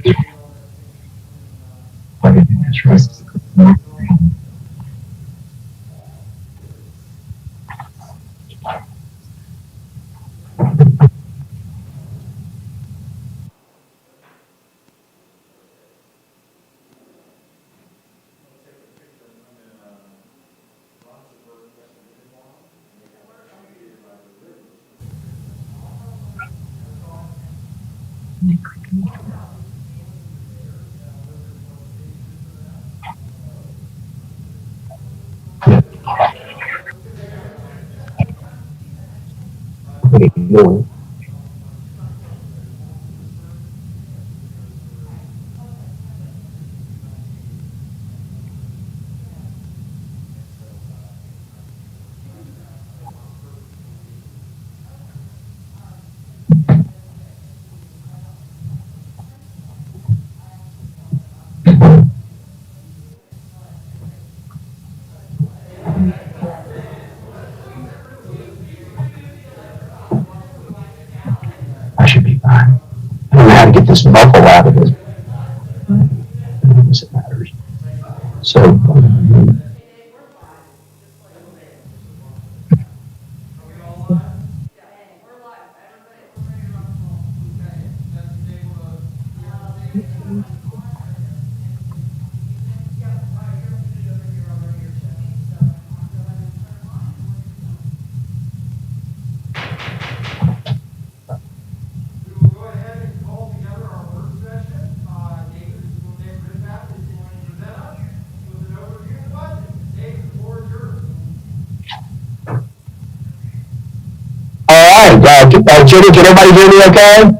Doing. I should be fine. I don't know how to get this buckle out of it. It matters. So, Jenny, can everybody hear me okay?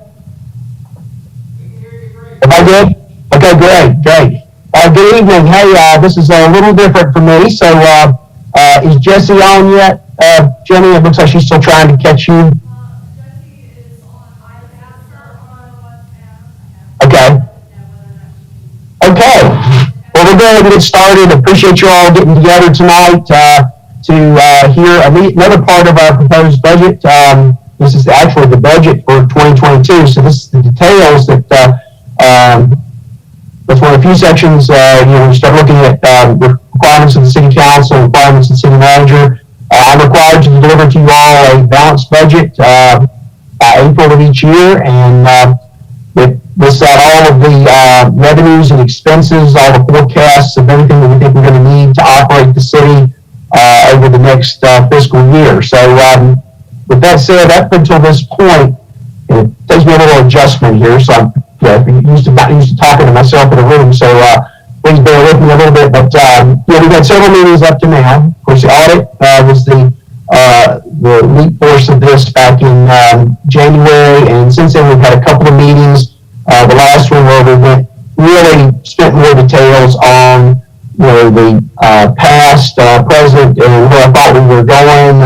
Am I good? Okay, great. Good evening. Hey, this is a little different for me. So, is Jessie on yet? Jenny, it looks like she's still trying to catch you. Okay. Well, we're going to get started. Appreciate you all getting together tonight to hear another part of our proposed budget. This is actually the budget for 2022. So this is the details that that's one of the few sections. We start looking at requirements of the city council, requirements of the city manager. I'm required to deliver to you all a balanced budget by April of each year, and it lists out all of the revenues and expenses, all the forecasts of everything that we think we're going to need to operate the city over the next fiscal year. So with that said, up until this point, it takes me a little adjustment here. So I'm used to talking to myself in a room. So please bear with me a little bit. But we've had several meetings up to now. Of course, the audit was the lead force of this back in January, and since then we've had a couple of meetings. The last one where we really spent more details on the past, present, and where I thought we were going,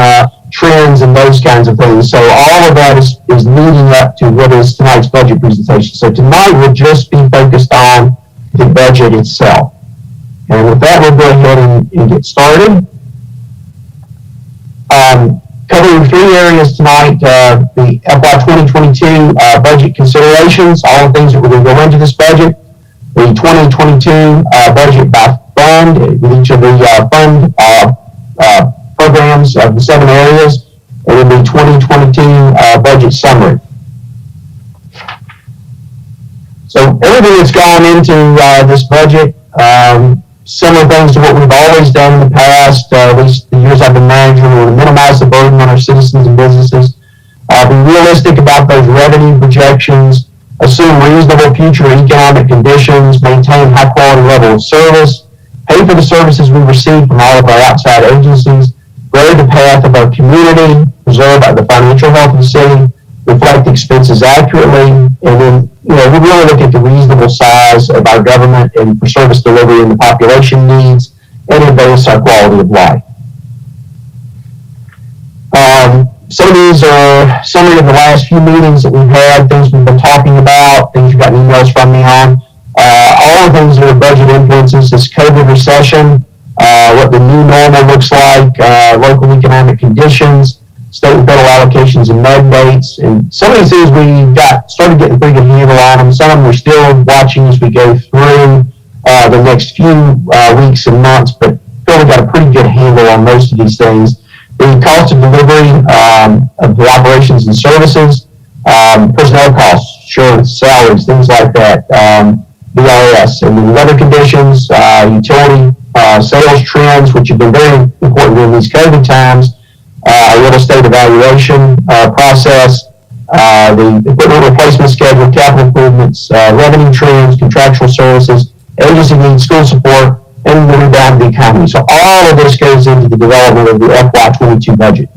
trends, and those kinds of things. So all of that is leading up to what is tonight's budget presentation. So tonight we'll just be focused on the budget itself. And with that, we'll go ahead and get started. Covering three areas tonight: the FY 2022 budget considerations, all the things that we're going to go into this budget, the 2022 budget by fund, with each of the fund programs of the 7 areas, and then the 2022 budget summary. So everything that's gone into this budget, similar things to what we've always done in the past, at least the years I've been manager. We want to minimize the burden on our citizens and businesses, be realistic about those revenue projections, assume reasonable future economic conditions, maintain high quality level of service, pay for the services we receive from all of our outside agencies, grow the path of our community, preserve the financial health of the city, reflect expenses accurately, and then we really look at the reasonable size of our government and for service delivery and the population needs, and advance our quality of life. Some of these are summary of the last few meetings that we've had, things we've been talking about, things you've gotten emails from me on. All the things that are budget influences, this COVID recession, what the new normal looks like, local economic conditions, state and federal allocations and mandates. And some of these things we started getting a pretty good handle on them. Some of them we're still watching as we go through the next few weeks and months, but feel we got a pretty good handle on most of these things. The cost of delivery of the operations and services, personnel costs, insurance, salaries, things like that, VRS, and then weather conditions, utility, sales trends, which have been very important during these COVID times, real estate evaluation process, the equipment replacement schedule, capital improvements, revenue trends, contractual services, agency needs, school support, and the rebound of the economy. So all of this goes into the development of the FY22 budget.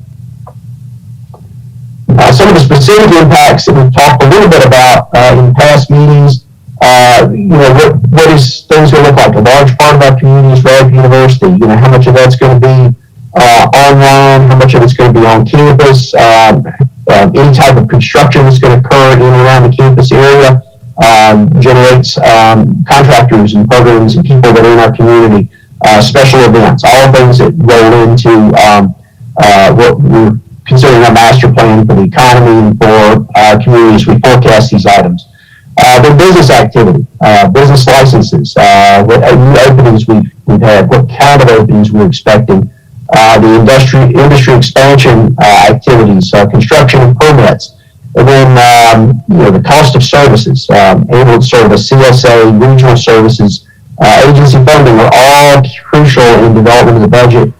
Some of the specific impacts that we've talked a little bit about in past meetings, what is things going to look like? A large part of our community is Radford University. How much of that's going to be online, how much of it's going to be on campus, any type of construction that's going to occur in and around the campus area generates contractors and programs and people that are in our community, special events, all things that roll into what we're considering a master plan for the economy and for communities. We forecast these items. The business activity, business licenses, what new openings we've had, what kind of openings we're expecting, the industry expansion activities, construction and permits, and then the cost of services, ambulance service, CSA, regional services, agency funding are all crucial in development of the budget.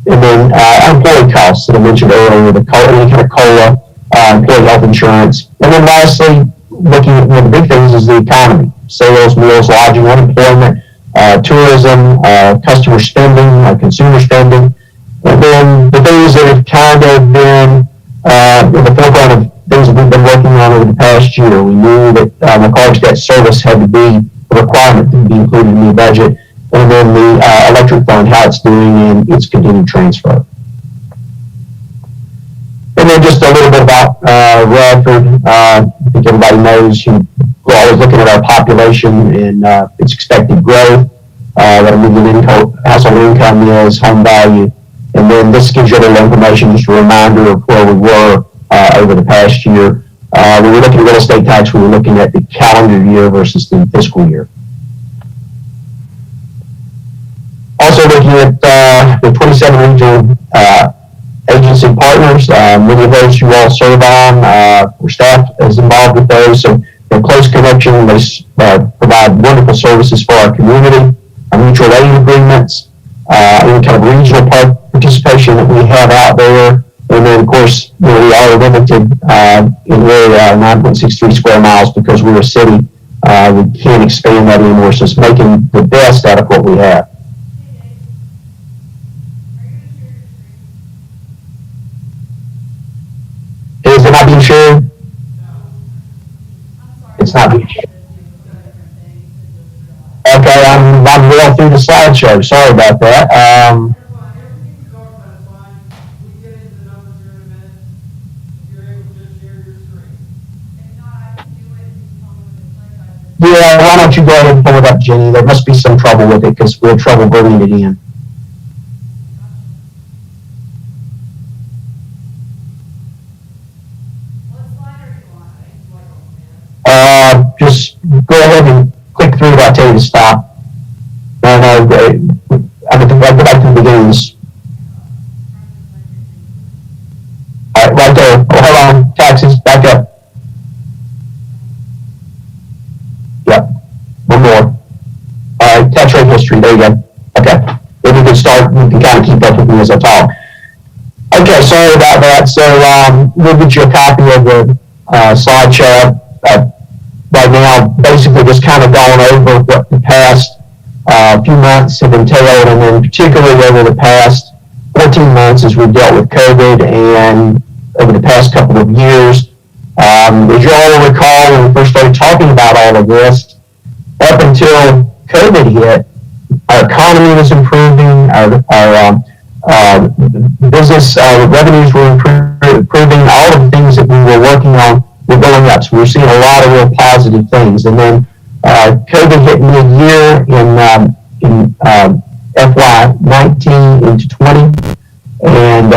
And then employee costs that I mentioned earlier, any kind of COLA, employee health insurance. And then lastly, looking at one of the big things is the economy, sales, meals, lodging, unemployment, tourism, customer spending, consumer spending. And then the things that have kind of been in the forefront of things that we've been working on over the past year. We knew that the college debt service had to be a requirement to be included in the budget. And then the electric fund, how it's doing in its continued transfer. And then just a little bit about Radford. I think everybody knows we're always looking at our population and its expected growth, what a median household income is, home value. And then this gives you a little information, just a reminder of where we were over the past year. When we were looking at real estate tax, we were looking at the calendar year versus the fiscal year. Also looking at the 27 regional agency partners, many of those you all serve on, our staff is involved with those, so they're close connection. They provide wonderful services for our community, our mutual aid agreements, any kind of regional participation that we have out there. And then, of course, we are limited in area, 9.63 square miles, because we're a city. We can't expand that anymore, so it's making the best out of what we have. Is it not being shared? It's not being shared. Okay, I'm going through the slideshow. Sorry about that. Yeah, why don't you go ahead and pull it up, Jenny? There must be some trouble with it because we had trouble bringing it in. Just go ahead and click through it. I'll tell you to stop. And I'm going to go back to the beginnings. All right, right there. Oh, hold on. Taxes, back up. Yep. One more. All right, tax rate history. There you go. Okay. Then we can start. You can kind of keep up with me as I talk. Okay, sorry about that. So we'll get you a copy of the slideshow. Right now, basically just kind of going over what the past few months have entailed, and then particularly over the past 14 months as we've dealt with COVID and over the past couple of years. As you all recall, when we first started talking about all of this, up until COVID hit, our economy was improving, our business revenues were improving, all of the things that we were working on were going up. So we're seeing a lot of real positive things. And then COVID hit mid-year in FY19 into 20, and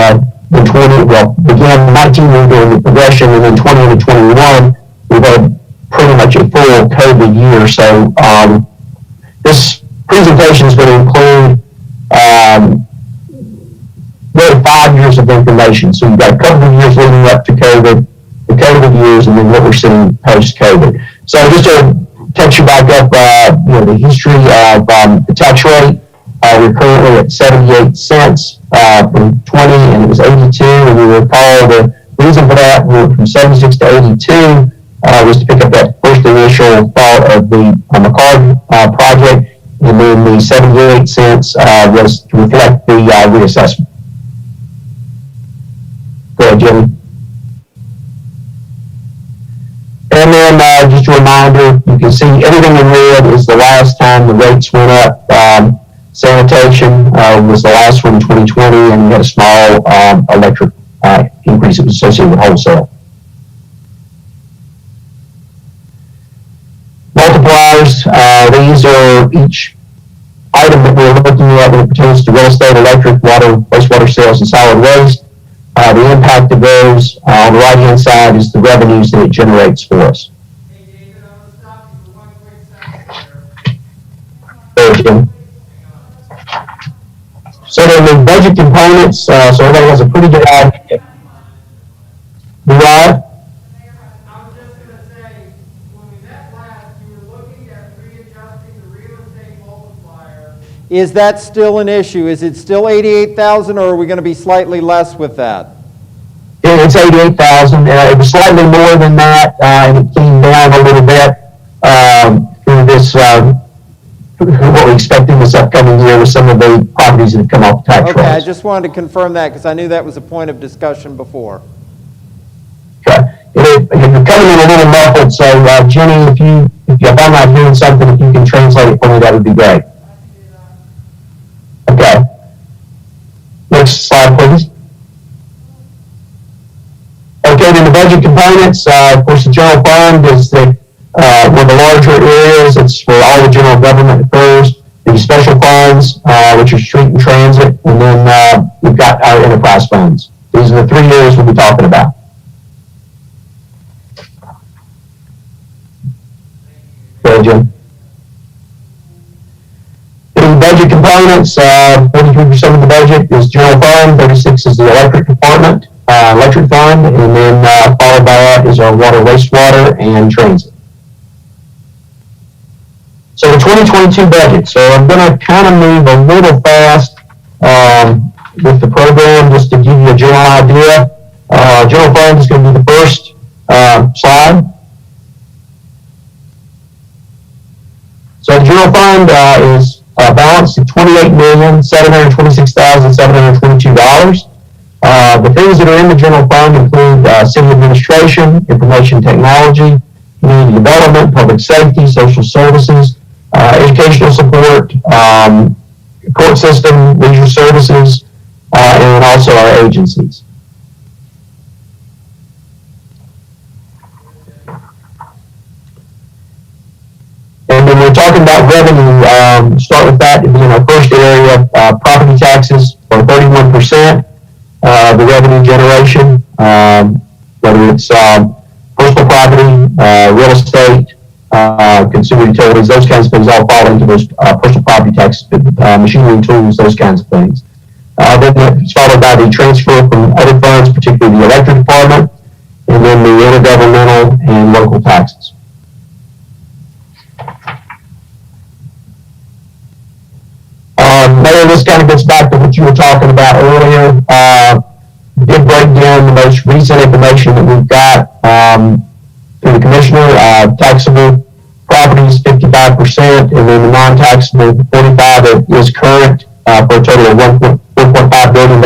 in 20, well, began 19 during the progression, and then 20 and 21, we've had pretty much a full COVID year. So this presentation is going to include really 5 years of information. So you've got a couple of years leading up to COVID, the COVID years, and then what we're seeing post-COVID. So just to catch you back up, the history of the tax rate. We're currently at 78 cents from 20, and it was 82. And you recall the reason for that, we went from 76 to 82, was to pick up that first initial thought of the McCard project, and then the 78 cents was to reflect the reassessment. Go ahead, Jimmy. And then just a reminder, you can see everything in red is the last time the rates went up. Sanitation was the last one in 2020, and we had a small electric increase that was associated with wholesale. Multipliers, these are each item that we're looking at when it pertains to real estate, electric, water, wastewater sales, and solid waste. The impact of those on the right-hand side is the revenues that it generates for us. Hey, David, I'm going to stop you for one quick second here. So then the budget components, so everybody has a pretty good idea. I was just going to say, when we met last, you were looking at readjusting the real estate multiplier. Is that still an issue? Is it still 88,000, or are we going to be slightly less with that? It's 88,000. It was slightly more than that, and it came down a little bit through this, what we're expecting this upcoming year with some of the properties that have come off the tax rolls. Okay, I just wanted to confirm that because I knew that was a point of discussion before. Okay. You're coming in a little muffled, so Jenny, if I'm not hearing something, if you can translate it for me, that would be great. Okay. Next slide, please. Okay, then the budget components, of course, the general fund is one of the larger areas. It's where all the general government occurs. The special funds, which are street and transit, and then we've got our enterprise funds. These are the 3 areas we'll be talking about. Go ahead, Jim. The budget components, 43% of the budget is general fund, 36% is the electric department, electric fund, and then followed by that is our water, wastewater, and transit. So the 2022 budget. So I'm going to kind of move a little fast with the program just to give you a general idea. General fund is going to be the first slide. So the general fund is balanced at $28,726,722. The things that are in the general fund include city administration, information technology, community development, public safety, social services, educational support, court system, leisure services, and also our agencies. And when we're talking about revenue, start with that being our first area, property taxes are 31%. The revenue generation, whether it's personal property, real estate, consumer utilities, those kinds of things all fall into those personal property taxes, machinery and tools, those kinds of things. Then it's followed by the transfer from other funds, particularly the electric department, and then the intergovernmental and local taxes. Maybe this kind of gets back to what you were talking about earlier. We did break down the most recent information that we've got through the commissioner. Taxable properties 55%, and then the non-taxable 45% is current for a total of $1.5 billion.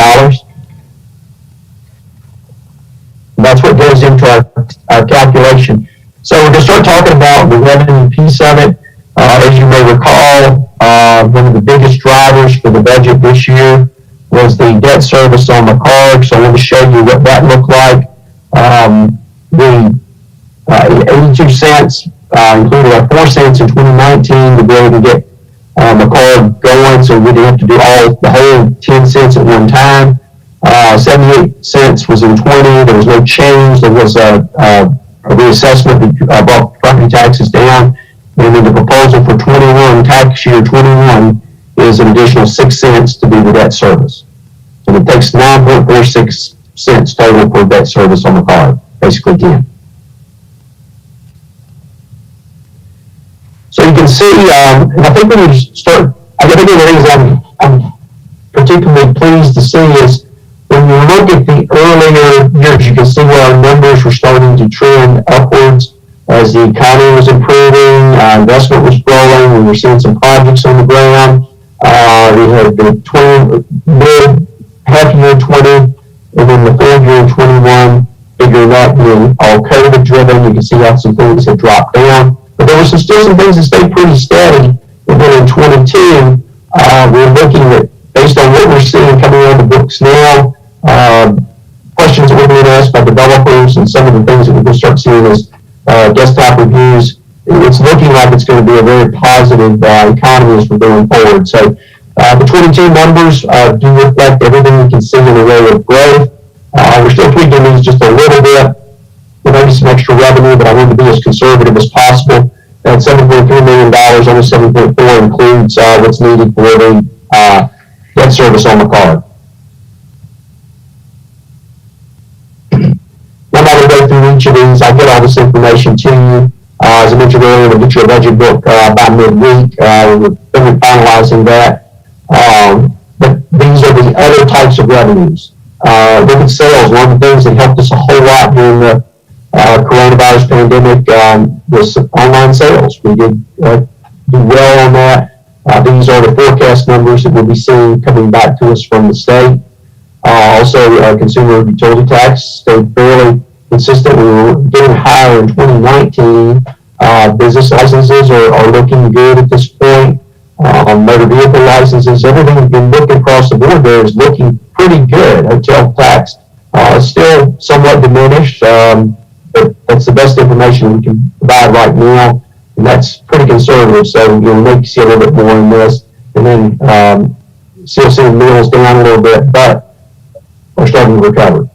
That's what goes into our calculation. So we're going to start talking about the revenue piece of it. As you may recall, one of the biggest drivers for the budget this year was the debt service on the card. So I want to show you what that looked like. The 82 cents included our 4 cents in 2019 to be able to get the card going, so we didn't have to do the whole 10 cents at one time. 78 cents was in 20. There was no change. There was a reassessment that brought property taxes down. And then the proposal for 21, tax year 21, is an additional 6 cents to do the debt service. So it takes 9.46 cents total for debt service on the card, basically 10. So you can see, and I think when you start, I think one of the things I'm particularly pleased to see is when you look at the earlier years, you can see where our numbers were starting to trend upwards as the economy was improving, investment was growing, we were seeing some projects on the ground. We had the half year 20, and then the full year 21, figuring that being all COVID driven. You can see how some things had dropped down, but there were still some things that stayed pretty steady. And then in 22, we're looking at, based on what we're seeing coming on the books now, questions that we're being asked by developers and some of the things that we can start seeing as desktop reviews, it's looking like it's going to be a very positive economy as we're going forward. So the 22 numbers do reflect everything we can see in the way of growth. We're still tweaking these just a little bit. There may be some extra revenue, but I want to be as conservative as possible. That $7.3 million, only 7.4 includes what's needed for the debt service on the card. I'm not going to go through each of these. I'll get all this information to you. As I mentioned earlier, we'll get you a budget book by midweek. We're finalizing that. But these are the other types of revenues. Look at sales. One of the things that helped us a whole lot during the coronavirus pandemic was online sales. We did do well on that. These are the forecast numbers that we'll be seeing coming back to us from the state. Also, consumer utility tax stayed fairly consistent. We were getting higher in 2019. Business licenses are looking good at this point. Motor vehicle licenses, everything we've been looking across the board there is looking pretty good. Hotel tax still somewhat diminished, but that's the best information we can provide right now, and that's pretty conservative. So you'll maybe see a little bit more in this, and then still seeing meals down a little bit, but we're starting to recover.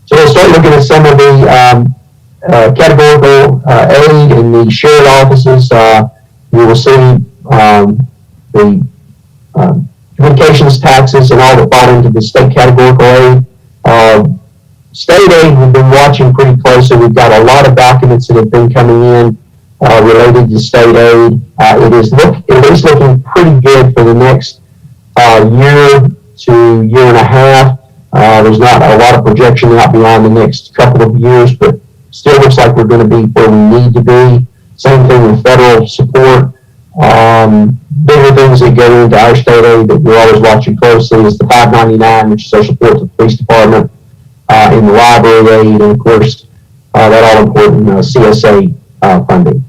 So we'll start looking at some of the categorical aid in the shared offices. You will see the communications taxes and all that fall into the state categorical aid. State aid, we've been watching pretty closely. We've got a lot of documents that have been coming in related to state aid. It is looking pretty good for the next year to year and a half. There's not a lot of projection out beyond the next couple of years, but still looks like we're going to be where we need to be. Same thing with federal support. Bigger things that go into our state aid that we're always watching closely is the 599, which is our support to the police department, and the library aid, and of course, that all important CSA funding.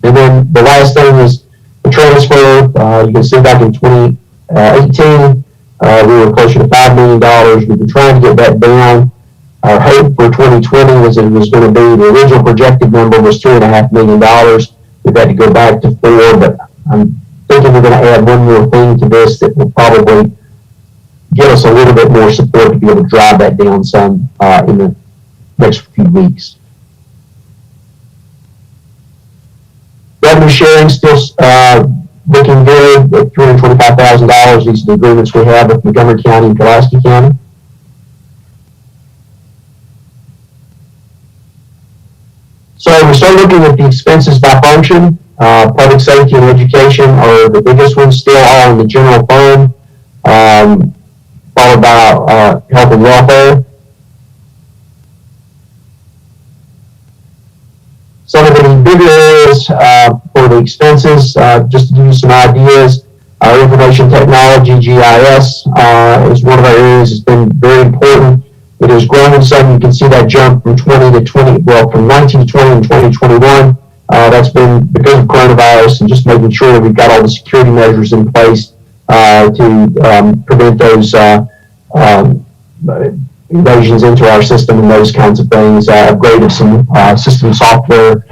And then the last thing is the transfer. You can see back in 2018, we were closer to $5 million. We've been trying to get that down. Our hope for 2020 was that it was going to be, the original projected number was $3.5 million. We've had to go back to $4 million, but I'm thinking we're going to add one more thing to this that will probably give us a little bit more support to be able to drive that down some in the next few weeks. Revenue sharing still looking good at $325,000. These are the agreements we have with Montgomery County and Pulaski County. So we start looking at the expenses by function. Public safety and education are the biggest ones, still all in the general fund, followed by health and welfare. Some of the bigger areas for the expenses, just to give you some ideas, information technology, GIS, is one of our areas that's been very important. It has grown some. You can see that jump from 20 to 20, well, from 19 to 20 and 2021. That's been because of coronavirus and just making sure that we've got all the security measures in place to prevent those invasions into our system and those kinds of things. Upgrade of some system software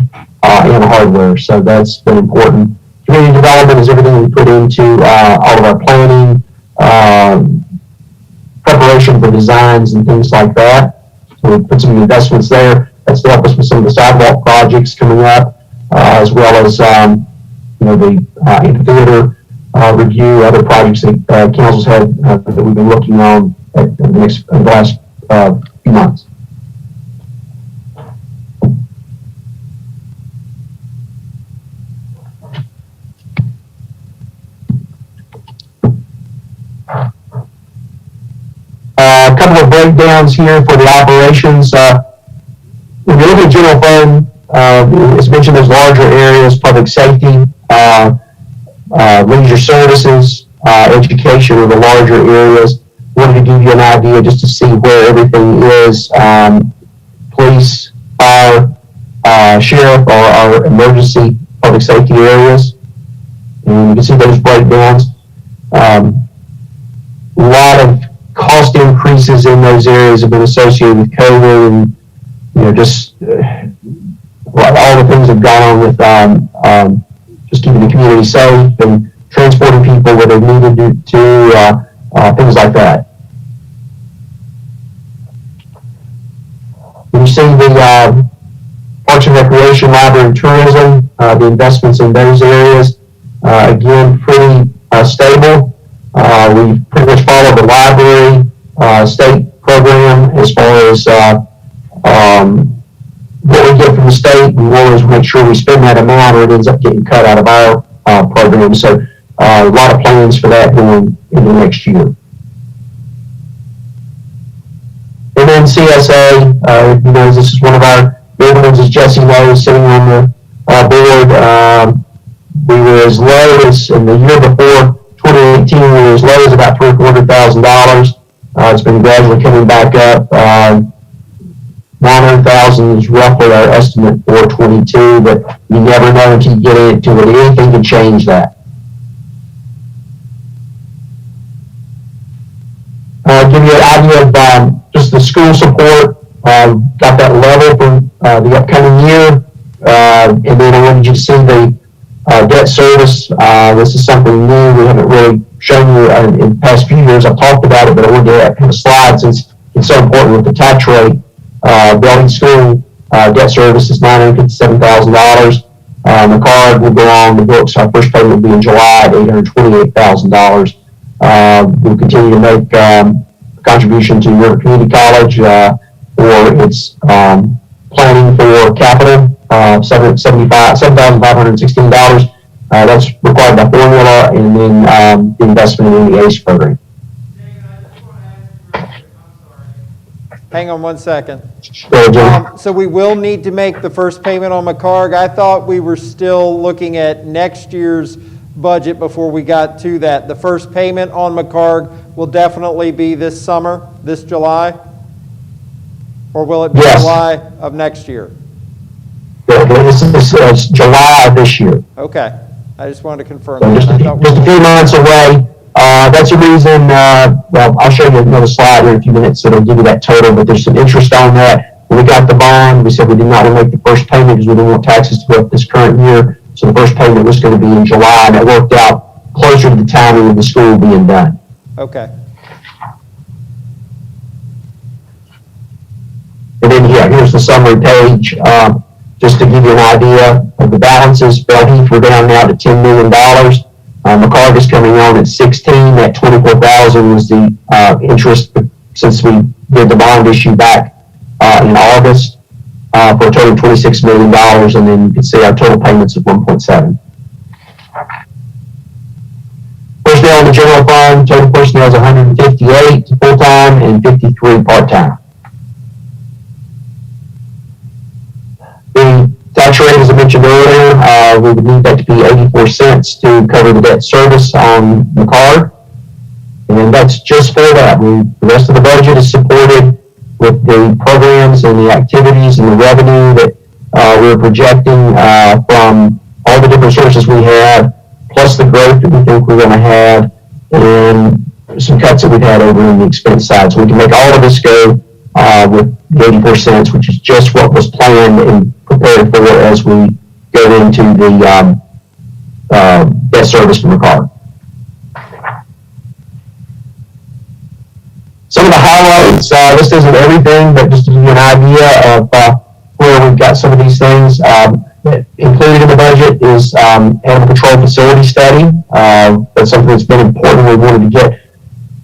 and hardware. So that's been important. Community development is everything we put into all of our planning, preparation for designs and things like that. So we put some investments there. That's to help us with some of the sidewalk projects coming up, as well as the amphitheater review, other projects that council's had that we've been working on in the last few months. A couple of breakdowns here for the operations. When you look at general fund, as mentioned, there's larger areas: public safety, leisure services, education are the larger areas. Wanted to give you an idea just to see where everything is. Police, fire, sheriff are our emergency public safety areas. And you can see those breakdowns. A lot of cost increases in those areas have been associated with COVID, and just all the things that have gone on with just keeping the community safe and transporting people where they needed to things like that. You see the Parks and Recreation, Library, and Tourism, the investments in those areas, again, pretty stable. We pretty much follow the library state program as far as what we get from the state. We always make sure we spend that amount or it ends up getting cut out of our program. So a lot of plans for that going into next year. And then CSA, this is one of our big ones, as Jesse knows, sitting on the board. We were as low as in the year before, 2018, we were as low as about $300,000 or $400,000. It's been gradually coming back up. 900,000 is roughly our estimate for 22, but you never know until you get into it. Anything can change that. Give you an idea of just the school support. Got that level for the upcoming year. And then I wanted you to see the debt service. This is something new. We haven't really shown you in the past few years. I've talked about it, but I wanted to do that kind of slide since it's so important with the tax rate. Building school debt service is $957,000. The card will go on the books. Our first payment will be in July at $828,000. We'll continue to make contribution to River Community College for its planning for capital, $7,516. That's required by formula, and then the investment in the ACE program. Hang on one second. Sure, So we will need to make the first payment on McCarg. I thought we were still looking at next year's budget before we got to that. The first payment on McCarg will definitely be this summer, this July? Or will it be Yes. July of next year? This is July of this year. Okay. I just wanted to confirm So that. just a few months away. That's the reason, well, I'll show you another slide here in a few minutes, so it'll give you that total, but there's some interest on that. When we got the bond, we said we did not want to make the first payment because we didn't want taxes to go up this current year. So the first payment was going to be in July, and it worked out closer to the timing of the school being done. Okay. And then here's the summary page, just to give you an idea of the balances. Bellheath, we're down now to $10 million. McCarg is coming on at 16. That 24,000 was the interest since we did the bond issue back in August for a total of $26 million. And then you can see our total payments of 1.7. Personnel in the general fund, total personnel is 158 full-time and 53 part-time. The tax rate, as I mentioned earlier, we would need that to be 84 cents to cover the debt service on McCarg. And that's just for that. The rest of the budget is supported with the programs and the activities and the revenue that we're projecting from all the different sources we have, plus the growth that we think we're going to have, and some cuts that we've had over on the expense side. So we can make all of this go with the 84 cents, which is just what was planned and prepared for as we go into the debt service from the car. Some of the highlights, this isn't everything, but just to give you an idea of where we've got some of these things. Included in the budget is animal control facility study. That's something that's been important. We wanted to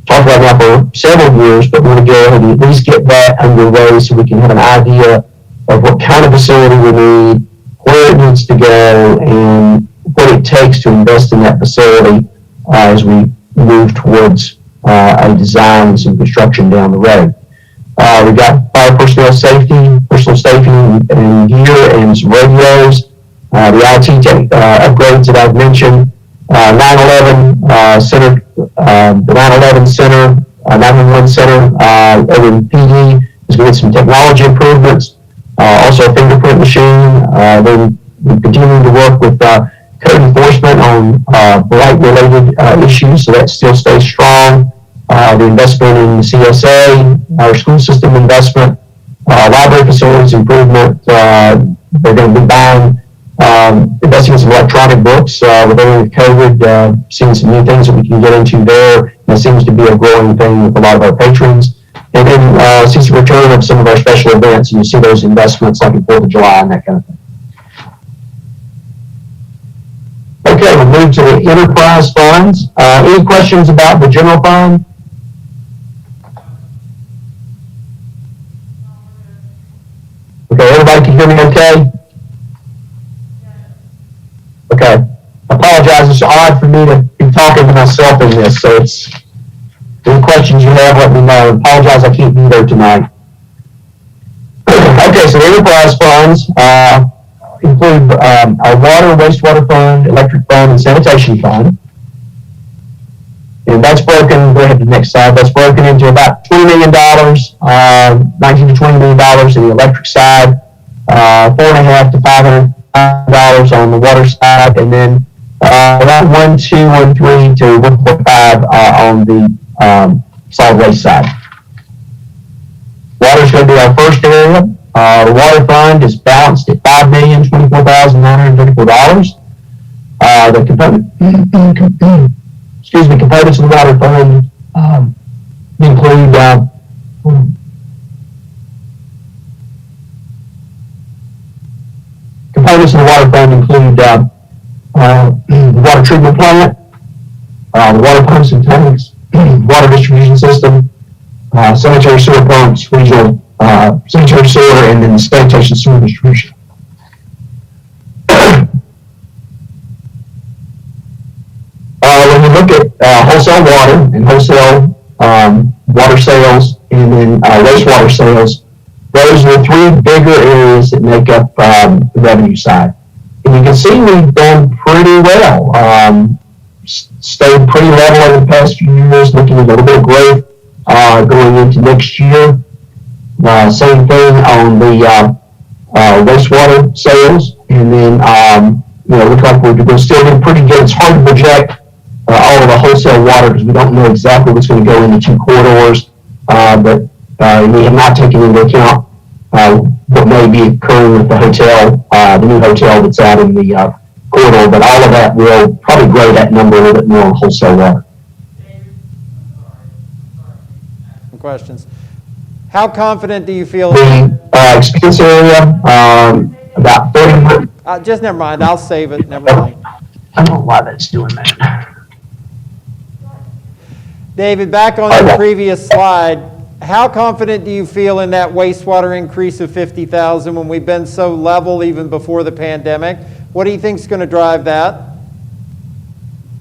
talk about now for several years, but we want to go ahead and at least get that underway so we can have an idea of what kind of facility we need, where it needs to go, and what it takes to invest in that facility as we move towards a design and some construction down the road. We've got fire personal safety and gear, and some radios, the IT upgrades that I've mentioned, 9/11 center, the 9/11 center, 911 center over in PD is going to get some technology improvements, also a fingerprint machine. Then we continue to work with code enforcement on blight-related issues, so that still stays strong. The investment in the CSA, our school system investment, library facilities improvement. They're going to be buying, investing in some electronic books with everything with COVID, seeing some new things that we can get into there. That seems to be a growing thing with a lot of our patrons. And then see some return of some of our special events, and you see those investments like the 4th of July and that kind of thing. Okay, we'll move to the enterprise funds. Any questions about the general fund? Okay, everybody can hear me okay? Okay. I apologize, it's odd for me to be talking to myself in this, so it's, any questions you have, let me know. I apologize, I can't be there tonight. Okay, so the enterprise funds include our water, wastewater fund, electric fund, and sanitation fund. And that's broken, go ahead to the next slide, that's broken into about $20 million, $19 to $20 million in the electric side, $4.5 to $500 on the water side, and then about 1, 2, 1, 3 to 1.5 on the solid waste side. Water is going to be our first area. The water fund is balanced at $5,024,934. The component, components of the water fund include components of the water fund include the water treatment plant, the water pumps and tanks, water distribution system, sanitary sewer pumps, regional sanitary sewer, and then sanitation sewer distribution. When you look at wholesale water and wholesale water sales and then wastewater sales, those are the three bigger areas that make up the revenue side. And you can see we've done pretty well. Stayed pretty level over the past few years, looking at a little bit of growth going into next year. Same thing on the wastewater sales. And then, looks like we're still doing pretty good. It's hard to project all of the wholesale water because we don't know exactly what's going to go into two corridors. But we have not taken into account what may be occurring with the hotel, the new hotel that's out in the corridor. But all of that will probably grow that number a little bit more on wholesale water. Questions. How confident do you feel? The expense area, about 30. Just never mind. I'll save it. Never mind. I don't know why that's doing that. David, back on the previous slide, how confident do you feel in that wastewater increase of 50,000 when we've been so level even before the pandemic? What do you think is going to drive that?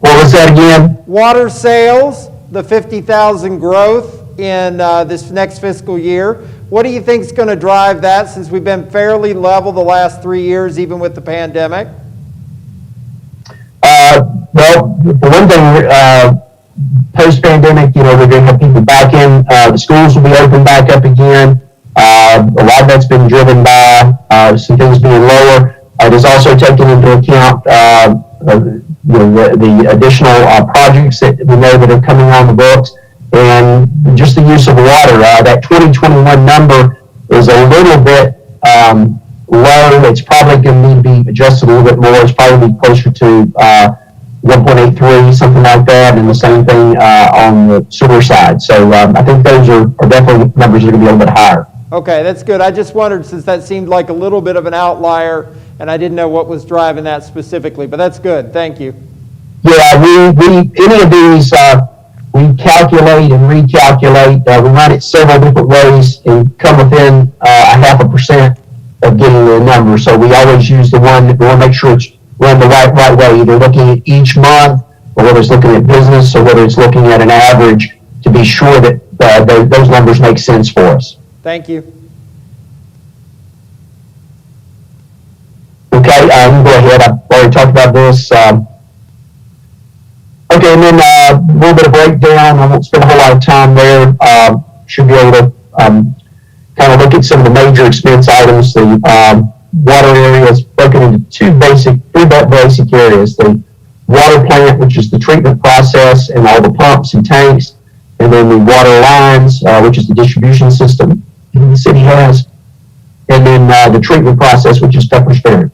What was that again? Water sales, the 50,000 growth in this next fiscal year. What do you think is going to drive that since we've been fairly level the last 3 years, even with the pandemic? Well, for one thing, post-pandemic, we're going to have people back in. The schools will be open back up again. A lot of that's been driven by some things being lower. It is also taken into account the additional projects that we know that are coming on the books, and just the use of water. That 2021 number is a little bit low it's probably going to need to be adjusted a little bit more. It's probably be closer to 1.83, something like that, and the same thing on the sewer side. So I think those are definitely numbers that are going to be a little bit higher. Okay, that's good. I just wondered, since that seemed like a little bit of an outlier, and I didn't know what was driving that specifically, but that's good. Thank you. Yeah, we any of these, we calculate and recalculate. We run it several different ways and come within 0.5% of getting the number. So we always use the one that we want to make sure it's run the right way, either looking at each month, or whether it's looking at business, or whether it's looking at an average, to be sure that those numbers make sense for us. Thank you. Okay, you can go ahead. I've already talked about this. Okay, and then a little bit of breakdown. I won't spend a whole lot of time there. Should be able to kind of look at some of the major expense items. The water area is broken into three basic areas. The water plant, which is the treatment process and all the pumps and tanks, and then the water lines, which is the distribution system the city has, and then the treatment process, which is Pepperidge Farm.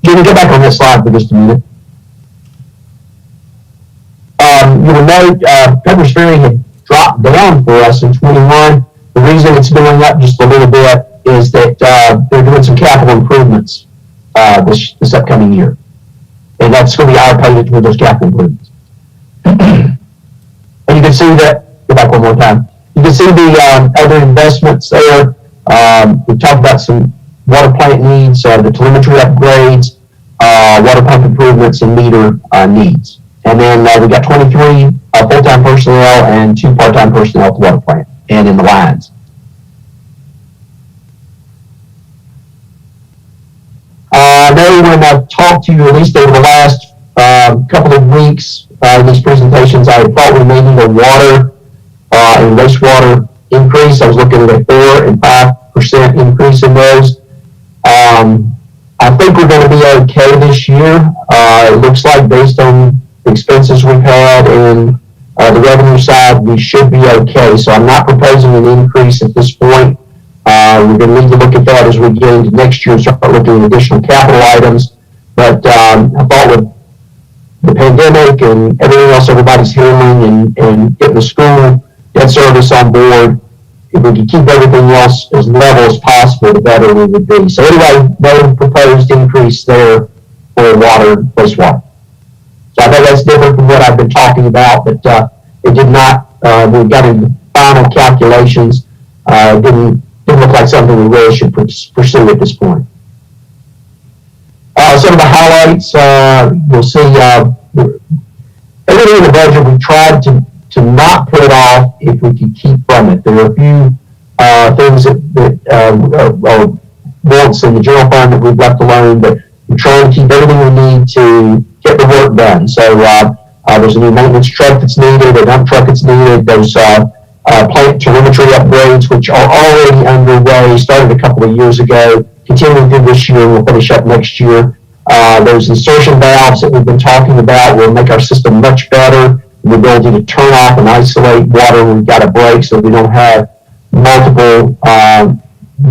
Jimmy, get back on this slide for just a minute. You will note Pepperidge Farm had dropped down for us in 21. The reason it's going up just a little bit is that they're doing some capital improvements this upcoming year. And that's going to be our payment for those capital improvements. And you can see that, go back one more time. You can see the other investments there. We talked about some water plant needs, the telemetry upgrades, water pump improvements, and meter needs. And then we got 23 full-time personnel and 2 part-time personnel at the water plant and in the lines. I know when I've talked to you, at least over the last couple of weeks in these presentations, I thought we may need a water and wastewater increase. I was looking at a 4 and 5% increase in those. I think we're going to be okay this year. It looks like, based on the expenses we've had and the revenue side, we should be okay. So I'm not proposing an increase at this point. We're going to need to look at that as we get into next year and start looking at additional capital items. But I thought with the pandemic and everything else everybody's handling and getting the school debt service on board, if we could keep everything else as level as possible, the better we would be. So anyway, no proposed increase there for water, wastewater. So I know that's different from what I've been talking about, but it did not, we got into final calculations, didn't look like something we really should pursue at this point. Some of the highlights, you'll see everything in the budget we tried to not put off if we could keep from it. There are a few things that are wants in the general fund that we've left alone, but we're trying to keep everything we need to get the work done. So there's a new maintenance truck that's needed, a dump truck that's needed. There's plant telemetry upgrades, which are already underway, started a couple of years ago, continuing through this year, and we'll finish up next year. Those insertion valves that we've been talking about will make our system much better. The ability to turn off and isolate water when we've got a break, so we don't have multiple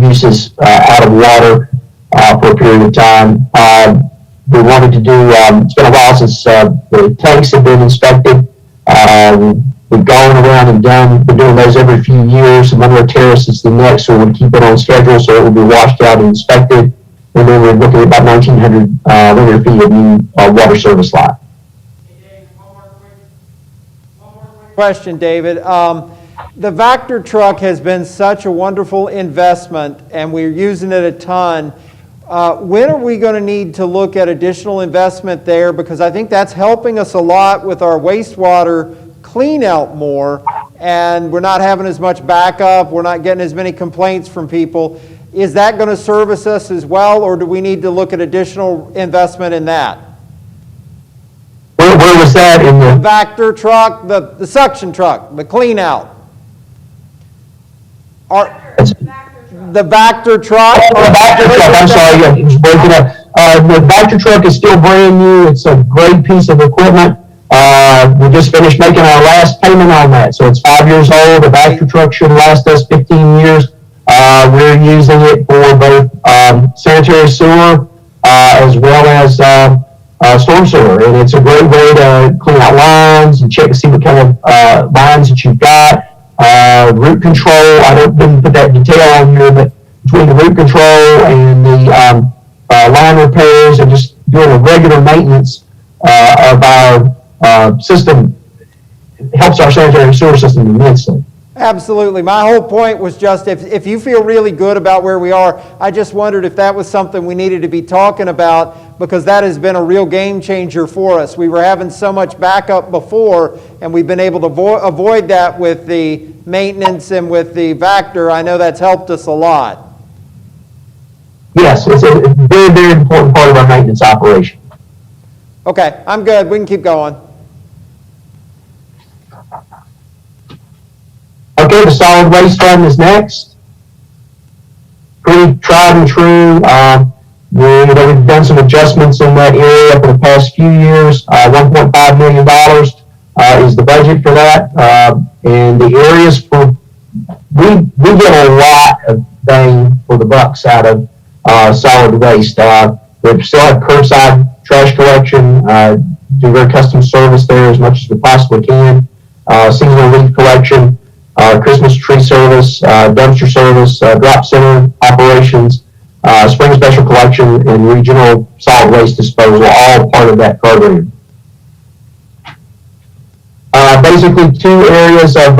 uses out of water for a period of time. We wanted to do, it's been a while since the tanks have been inspected. We've gone around and been doing those every few years. Monroe Terrace is the next, so we'll keep it on schedule so it will be washed out and inspected. And then we're looking at about 1,900 linear feet of new water service line. Question, David. The Vector truck has been such a wonderful investment, and we're using it a ton. When are we going to need to look at additional investment there? Because I think that's helping us a lot with our wastewater clean out more, and we're not having as much backup. We're not getting as many complaints from people. Is that going to service us as well, or do we need to look at additional investment in that? Where was that in the Vector truck, the suction truck, the clean out? The Vector truck? The Vector truck, I'm sorry, it's breaking up. The Vector truck is still brand new. It's a great piece of equipment. We just finished making our last payment on that, so it's 5 years old. The Vector truck should last us 15 years. We're sanitary sewer, as well as storm sewer. And it's a great way to clean out lines and check to see what kind of lines that you've got. Root control, didn't put that detail on here, but between the root control and the line repairs and just doing a regular maintenance of our system helps our sanitary sewer system immensely. Absolutely. My whole point was just if you feel really good about where we are, I just wondered if that was something we needed to be talking about, because that has been a real game changer for us. We were having so much backup before, and we've been able to avoid that with the maintenance and with the Vactor. I know that's helped us a lot. Yes, it's a very, very important part of our maintenance operation. Okay, I'm good. We can keep going. Okay, the solid waste fund is next. Pretty tried and true. We've done some adjustments in that area for the past few years. $1.5 million is the budget for that. And the areas we get a lot of bang for the bucks out of solid waste. We still have curbside trash collection, do very custom service there as much as we possibly can. Seasonal leaf collection, Christmas tree service, dumpster service, drop center operations, spring special collection, and regional solid waste disposal, all part of that program. Basically, two areas of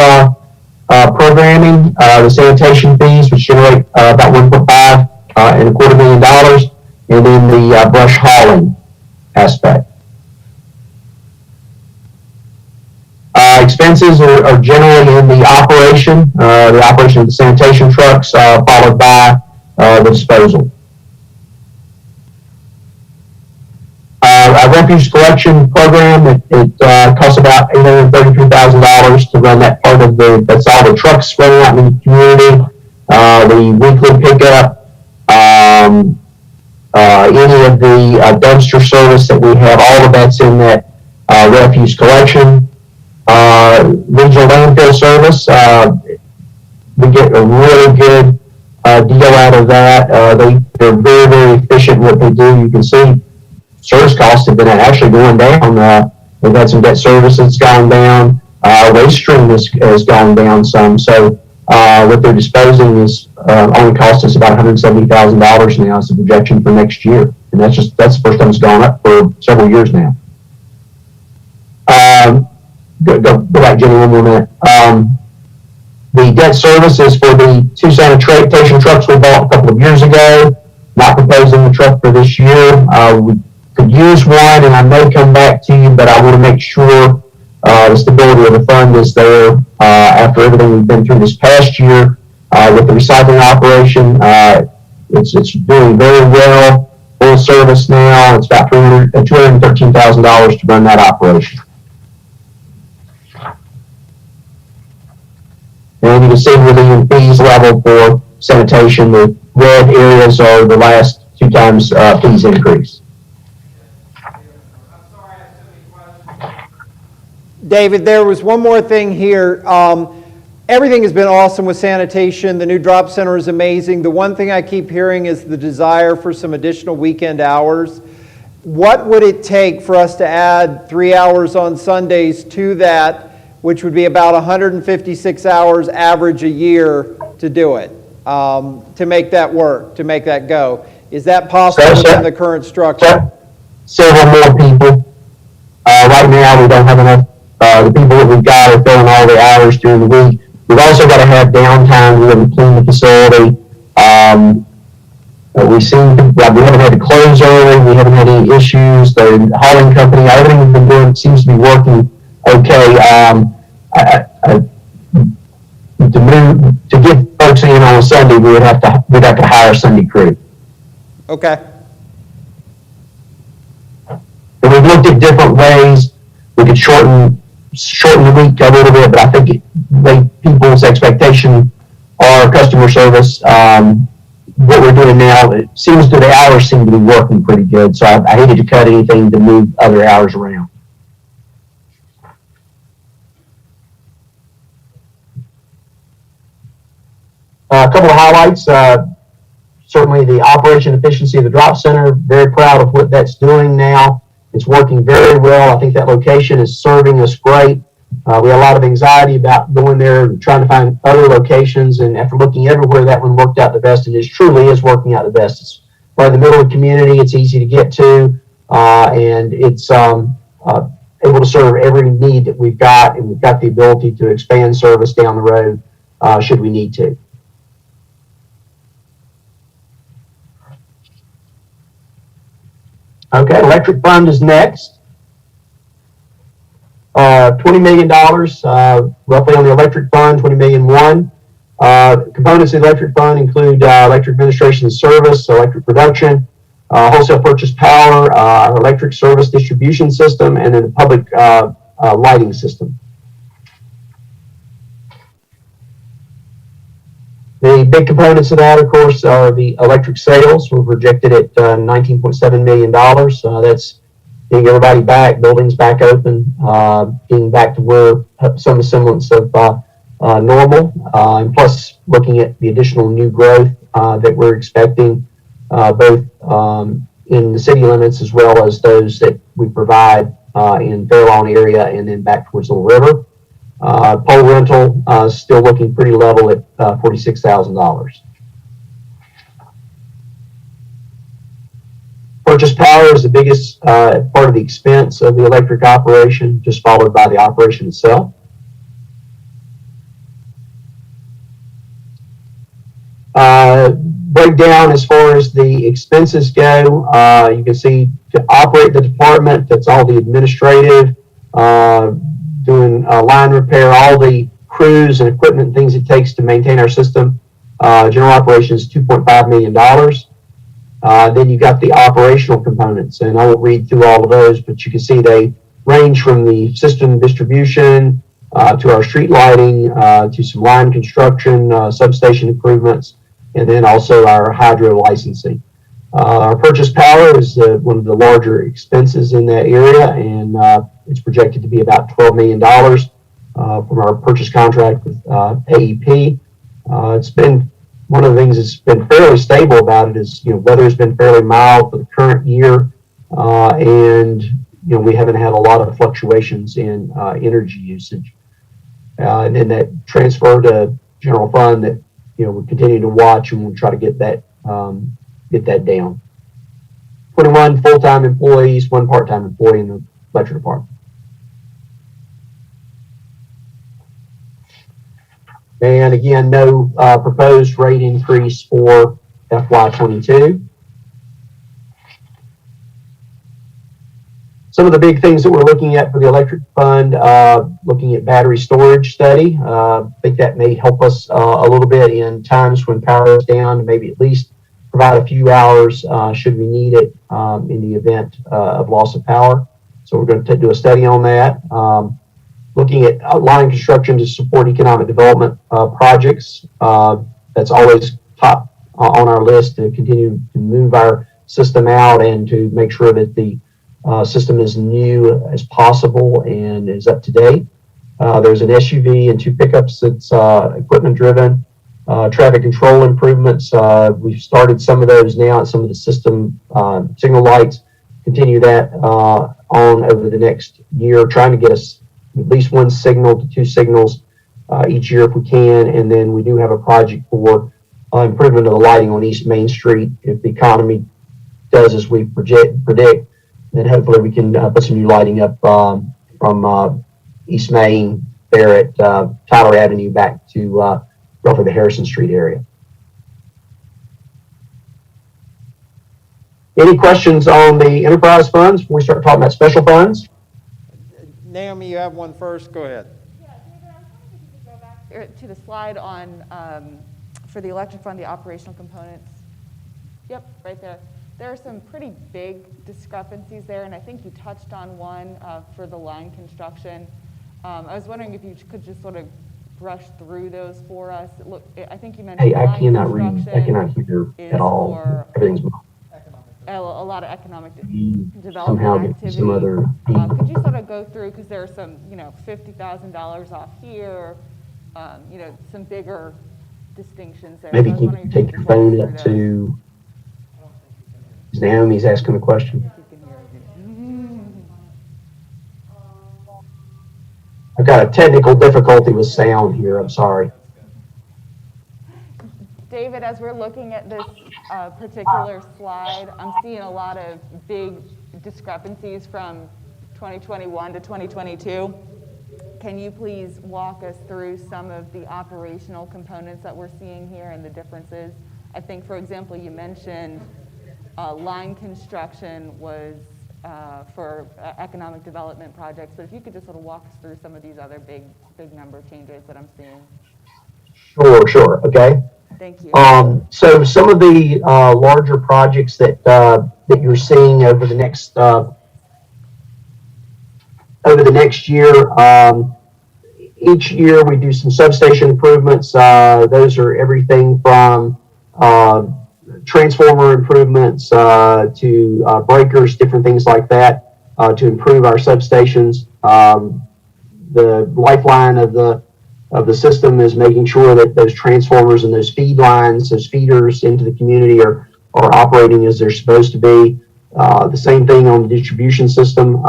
programming: the sanitation fees, which generate about $1.5 million, and then the brush hauling aspect. Expenses are generally in the operation of the sanitation trucks, followed by the disposal. Our refuse collection program, it costs about $833,000 to run that part of that's all the trucks running out in the community, the weekly pickup, any of the dumpster service that we have, all of that's in that refuse collection. Regional landfill service, we get a really good deal out of that. They're very, very efficient in what they do. You can see service costs have been actually going down. We've had some debt service that's gone down. Waste stream has gone down some. So what they're disposing is only cost us about $170,000 now as a projection for next year. And that's the first time it's gone up for several years now. Go back, Jenny, one more minute. The debt service is for the two sanitation trucks we bought a couple of years ago. Not proposing the truck for this year. We could use one, and I may come back to you, but I want to make sure the stability of the fund is there after everything we've been through this past year with the recycling operation. It's doing very well, full service now. It's about $213,000 to run that operation. And you can see where the fees level for sanitation, the red areas are the last two times fees increase. David, there was one more thing here. Everything has been awesome with sanitation. The new drop center is amazing. The one thing I keep hearing is the desire for some additional weekend hours. What would it take for us to add 3 hours on Sundays to that, which would be about 156 hours average a year to do it, to make that work, to make that go? Is that possible within the current structure? Several more people. Right now, we don't have enough. The people that we've got are filling all the hours during the week. We've also got to have downtime. We haven't cleaned the facility. We haven't had to close early. We haven't had any issues. The hauling company, everything we've been doing seems to be working okay. To get folks in on a Sunday, we'd have to hire a Sunday crew. Okay. And we've looked at different ways we could shorten the week a little bit, but I think people's expectation or customer service, what we're doing now, it seems that the hours seem to be working pretty good. So I hated to cut anything to move other hours around. A couple of highlights. certainly the operation efficiency of the drop center, very proud of what that's doing now. It's working very well. I think that location is serving us great. We had a lot of anxiety about going there and trying to find other locations, and after looking everywhere, that one worked out the best, and it truly is working out the best. It's right in the middle of the community. It's easy to get to, and it's able to serve every need that we've got, and we've got the ability to expand service down the road should we need to. Okay, electric fund is next. $20 million, roughly on the electric fund, $20 million one. Components of the electric fund include electric administration and service, electric production, wholesale purchase power, our electric service distribution system, and then the public lighting system. The big components of that, of course, are the electric sales. We're projected at $19.7 million. That's getting everybody back, buildings back open, getting back to where some semblance of normal, and plus looking at the additional new growth that we're expecting, both in the city limits as well as those that we provide in Fair Lawn area and then back towards Little River. Pole rental still looking pretty level at $46,000. Purchase power is the biggest part of the expense of the electric operation, just followed by the operation itself. Breakdown as far as the expenses go, you can see to operate the department, that's all the administrative, doing line repair, all the crews and equipment and things it takes to maintain our system. General operations, $2.5 million. Then you've got the operational components, and I won't read through all of those, but you can see they range from the system distribution to our street lighting, to some line construction, substation improvements, and then also our hydro licensing. Our purchase power is one of the larger expenses in that area, and it's projected to be about $12 million from our purchase contract with AEP. It's been one of the things that's been fairly stable about it is, weather has been fairly mild for the current year, and we haven't had a lot of fluctuations in energy usage. And then that transfer to general fund that we continue to watch, and we'll try to get that down. 21 full-time employees, 1 part-time employee in the electric department. And again, no proposed rate increase for FY22. Some of the big things that we're looking at for the electric fund, looking at battery storage study. I think that may help us a little bit in times when power is down, maybe at least provide a few hours should we need it in the event of loss of power. So we're going to do a study on that. Looking at line construction to support economic development projects. That's always top on our list to continue to move our system out and to make sure that the system is new as possible and is up to date. There's an SUV and 2 pickups that's equipment driven. Traffic control improvements. We've started some of those now at some of the system signal lights. Continue that on over the next year, trying to get us at least 1 signal to 2 signals each year if we can. And then we do have a project for improvement of the lighting on East Main Street. If the economy does as we predict, then hopefully we can put some new lighting up from East Main there at Tyler Avenue back to roughly the Harrison Street area. Any questions on the enterprise funds before we start talking about special funds? Naomi, you have one first. Go ahead. Yeah, David, I was wondering if you could go back to the slide on for the electric fund, the operational components. Yep, right there. There are some pretty big discrepancies there, and I think you touched on one for the line construction. I was wondering if you could just sort of brush through those for us. Look, I think you mentioned I cannot read. I cannot hear at all. Everything's a lot of economic development somehow activity. some other. Could you sort of go through, because there are some, $50,000 off here, some bigger distinctions there. Maybe So I was you wondering can if take could your phone walk up through those. to, Naomi's asking a question. You can hear it. I've got a technical difficulty with sound here, I'm sorry. David, as we're looking at this particular slide, I'm seeing a lot of big discrepancies from 2021 to 2022. Can you please walk us through some of the operational components that we're seeing here and the differences? I think, for example, you mentioned line construction was for economic development projects, but if you could just sort of walk us through some of these other big number changes that I'm seeing. Sure, okay. Thank you. So some of the larger projects that you're seeing over the next year, each year we do some substation improvements. Those are everything from transformer improvements to breakers, different things like that to improve our substations. The lifeline of the system is making sure that those transformers and those feed lines, those feeders into the community are operating as they're supposed to be. The same thing on the distribution system,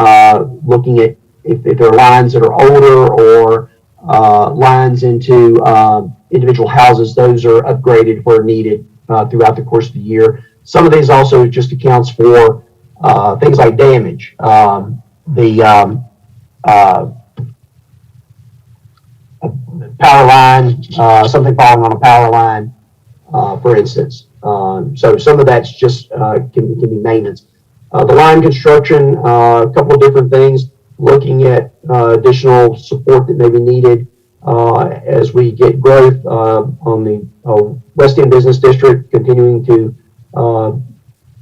looking at if there are lines that are older or lines into individual houses, those are upgraded where needed throughout the course of the year. Some of these also just accounts for things like damage. Power line, something falling on a power line, for instance. So some of that's just can be maintenance. The line construction, a couple of different things, looking at additional support that may be needed as we get growth on the West End Business District, continuing to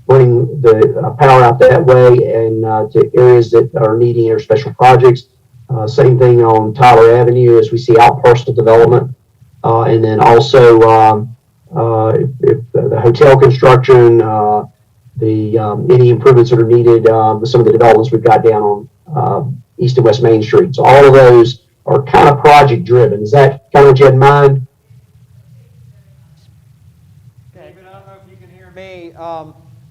bring the power out that way and to areas that are needing our special projects. Same thing on Tyler Avenue as we see out parcel development. And then also if the hotel construction, any improvements that are needed with some of the developments we've got down on East and West Main Street. So all of those are kind of project driven. Is that kind of what you had in mind? David, I don't know if you can hear me.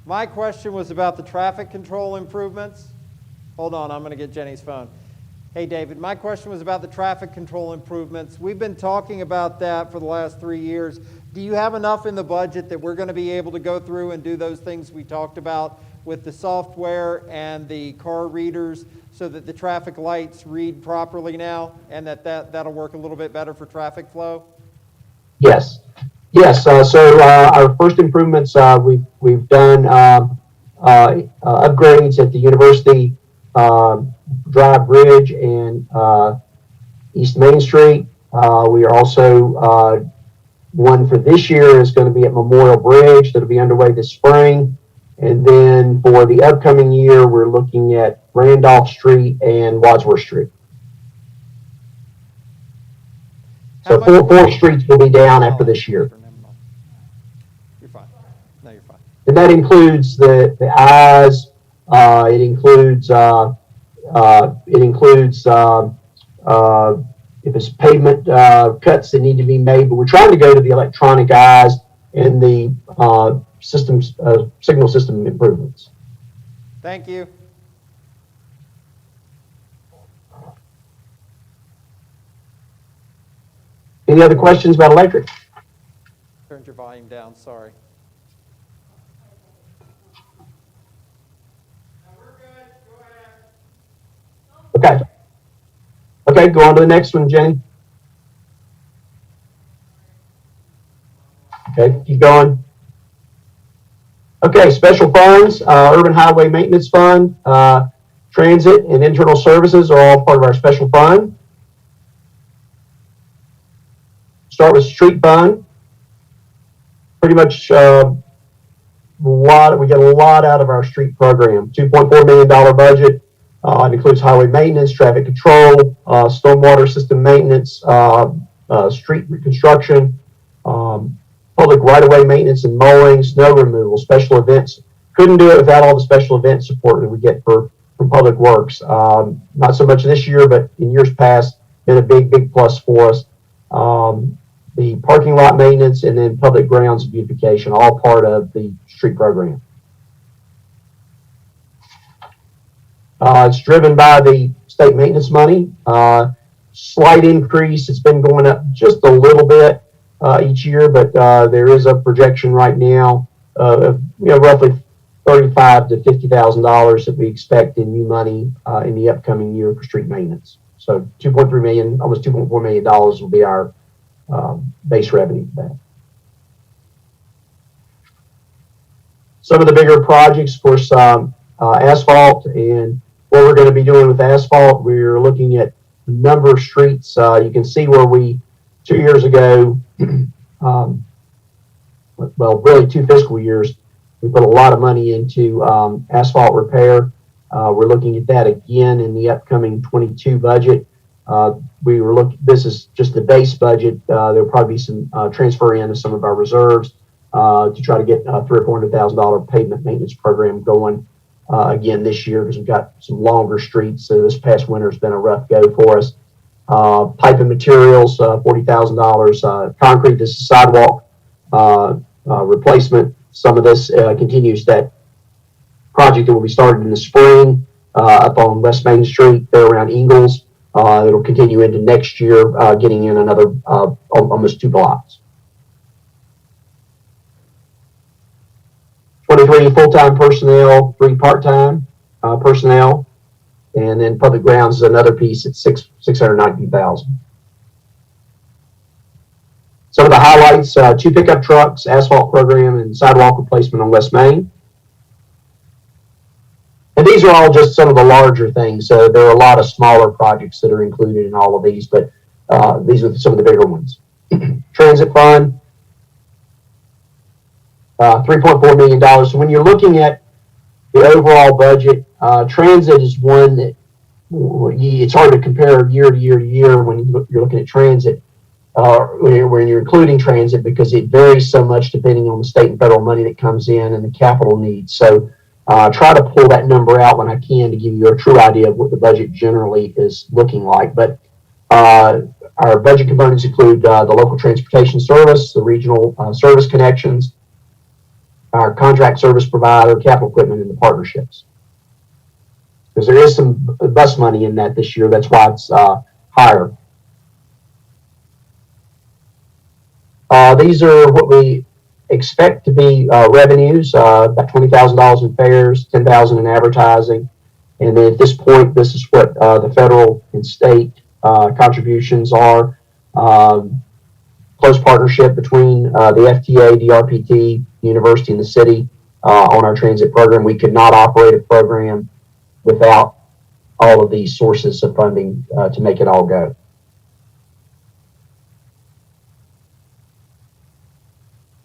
My question was about the traffic control improvements. Hold on, I'm going to get Jenny's phone. Hey, David, my question was about the traffic control improvements. We've been talking about that for the last 3 years. Do you have enough in the budget that we're going to be able to go through and do those things we talked about with the software and the car readers so that the traffic lights read properly now and that'll work a little bit better for traffic flow? Yes. So our first improvements, we've done upgrades at the University Drive Bridge and East Main Street. We are also, one for this year is going to be at Memorial Bridge. That'll be underway this spring. And then for the upcoming year, we're looking at Randolph Street and Wadsworth Street. So four streets will be down after this year. You're fine. No, you're fine. And that includes the eyes. It includes if it's pavement cuts that need to be made, but we're trying to go to the electronic eyes and the signal system improvements. Thank you. Any other questions about electric? Turned your volume down, sorry. Okay, go on to the next one, Jenny. Okay, keep going. Okay, special funds, Urban Highway Maintenance Fund, Transit and Internal Services are all part of our special fund. Start with Street Fund. Pretty much we get a lot out of our street program. $2.4 million budget. It includes highway maintenance, traffic control, stormwater system maintenance, street reconstruction, public right-of-way maintenance and mowing, snow removal, special events. Couldn't do it without all the special event support that we get from Public Works. Not so much this year, but in years past, been a big plus for us. the parking lot maintenance, and then public grounds beautification, all part of the street program. It's driven by the state maintenance money. Slight increase. It's been going up just a little bit each year, but there is a projection right now of roughly $35,000 to $50,000 that we expect in new money in the upcoming year for street maintenance. So $2.3 million, almost $2.4 million will be our base revenue for that. Some of the bigger projects, of course, asphalt, and what we're going to be doing with asphalt, we're looking at a number of streets. You can see where we, 2 years ago, well, really 2 fiscal years, we put a lot of money into asphalt repair. We're looking at that again in the upcoming 22 budget. This is just the base budget. There'll probably be some transfer into some of our reserves to try to get a $300,000 or $400,000 pavement maintenance program going again this year, because we've got some longer streets. So this past winter has been a rough go for us. Pipe and materials, $40,000. Concrete, this is sidewalk replacement. Some of this continues that project that will be started in the spring up on West Main Street there around Ingalls. It'll continue into next year, getting in another almost 2 blocks. 23 full-time personnel, 3 part-time personnel, and then public grounds is another piece at $690,000. Some of the highlights: 2 pickup trucks, asphalt program, and sidewalk replacement on West Main. And these are all just some of the larger things. So there are a lot of smaller projects that are included in all of these, but these are some of the bigger ones. Transit fund, $3.4 million. So when you're looking at the overall budget, transit is one that it's hard to compare year to year to year when you're looking at transit, when you're including transit, because it varies so much depending on the state and federal money that comes in and the capital needs. So try to pull that number out when I can to give you a true idea of what the budget generally is looking like. But our budget components include the local transportation service, the regional service connections, our contract service provider, capital equipment, and the partnerships. Because there is some bus money in that this year. That's why it's higher. These are what we expect to be revenues, about $20,000 in fares, $10,000 in advertising. And then at this point, this is what the federal and state contributions are. Close partnership between the FTA, DRPT, the university, and the city on our transit program. We could not operate a program without all of these sources of funding to make it all go.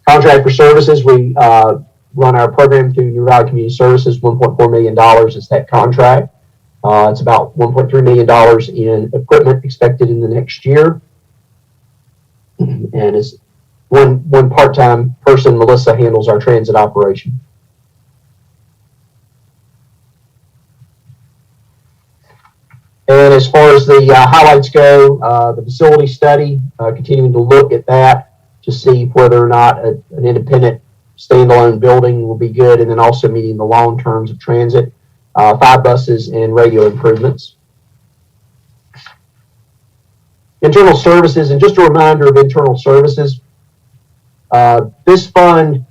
Contract for services, we run our program through New Valley Community Services. $1.4 million is that contract. It's about $1.3 million in equipment expected in the next year. And it's one part-time person, Melissa, handles our transit operation. And as far as the highlights go, the facility study, continuing to look at that to see whether or not an independent standalone building will be good, and then also meeting the long terms of transit, 5 buses, and radio improvements. Internal services, and just a reminder of internal services. This fund,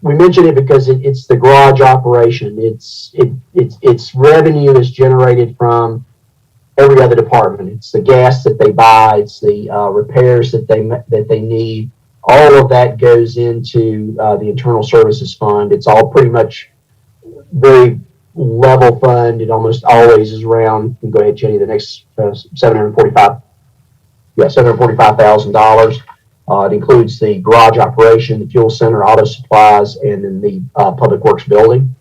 we mention it because it's the garage operation. Its revenue is generated from every other department. It's the gas that they buy. It's the repairs that they need. All of that goes into the internal services fund. It's all pretty much very level fund. It almost always is around. You can go ahead, Jenny. The next $745,000. It includes the garage operation, the fuel center, auto supplies, and then the public works building.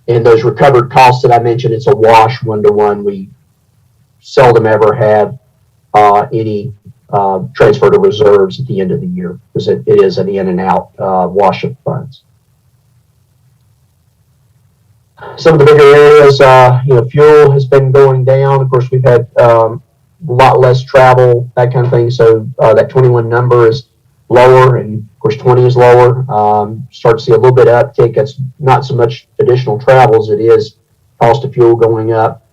And those recovered costs that I mentioned, it's a wash 1-to-1. We seldom ever have any transfer to reserves at the end of the year, because it is an in and out wash of funds. Some of the bigger areas, fuel has been going down. Of course, we've had a lot less travel, that kind of thing. So that 21 number is lower, and of course 20 is lower. Start to see a little bit of uptick. That's not so much additional travels, it is cost of fuel going up,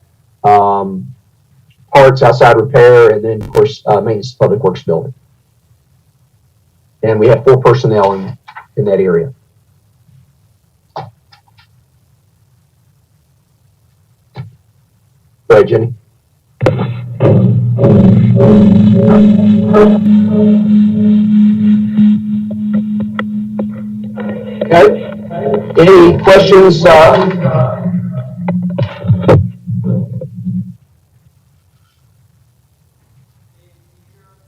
parts, outside repair, and then of course maintenance of public works building. And we have 4 personnel in that area. Go ahead, Jenny. Okay. Any questions?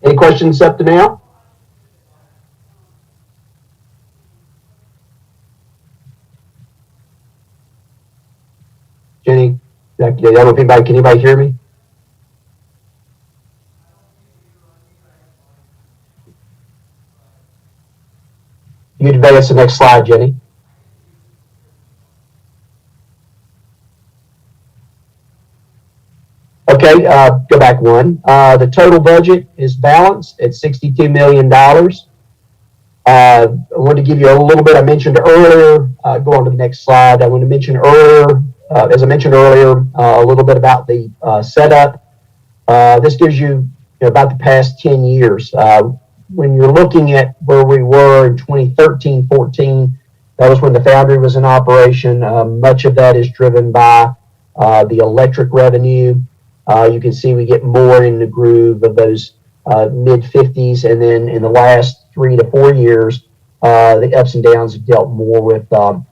Any questions up to now? Jenny, can anybody hear me? You advance the next slide, Jenny. Okay, go back one. The total budget is balanced at $62 million. I wanted to give you a little bit, I mentioned earlier, go on to the next slide. I want to mention earlier, as I mentioned earlier, a little bit about the setup. This gives you, about the past 10 years. When you're looking at where we were in 2013-14, that was when the foundry was in operation. Much of that is driven by the electric revenue. You can see we get more in the groove of those mid 50s, and then in the last 3 to 4 years, the ups and downs have dealt more with the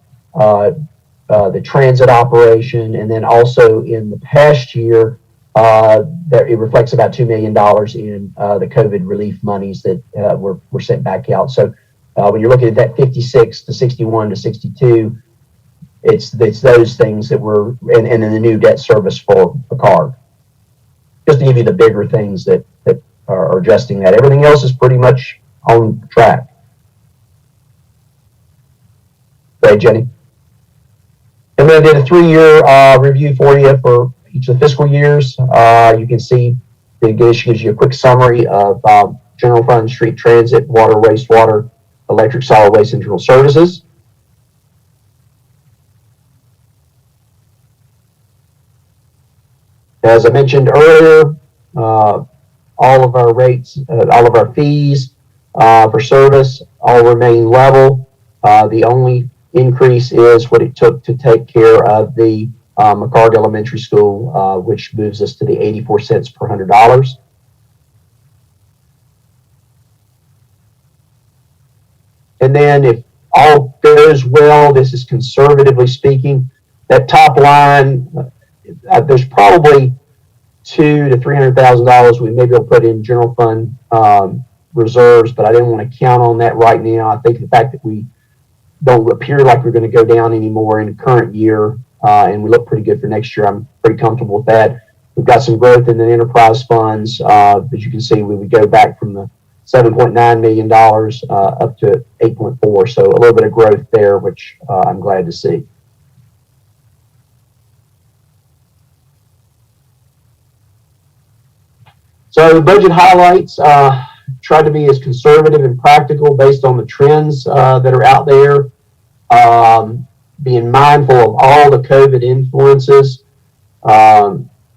transit operation, and then also in the past year, that it reflects about $2 million in the COVID relief monies that were sent back out. So when you're looking at that 56 to 61 to 62, it's those things that were, and then the new debt service for Picard. Just to give you the bigger things that are adjusting that. Everything else is pretty much on track. Okay, Jenny. And then I did a 3-year review for you for each of the fiscal years. You can see it gives you a quick summary of general fund, street transit, water, wastewater, electric, solid waste, and general services. As I mentioned earlier, all of our rates, all of our fees for service all remain level. The only increase is what it took to take care of the McCard Elementary School, which moves us to the 84 cents per $100. And then if all goes well, this is conservatively speaking, that top line, there's probably $200,000 to $300,000 we may be able to put in general fund reserves, but I didn't want to count on that right now. I think the fact that we don't appear like we're going to go down anymore in the current year, and we look pretty good for next year, I'm pretty comfortable with that. We've got some growth in the enterprise funds. As you can see, we would go back from the $7.9 million up to 8.4, so a little bit of growth there, which I'm glad to see. So the budget highlights, tried to be as conservative and practical based on the trends that are out there, being mindful of all the COVID influences,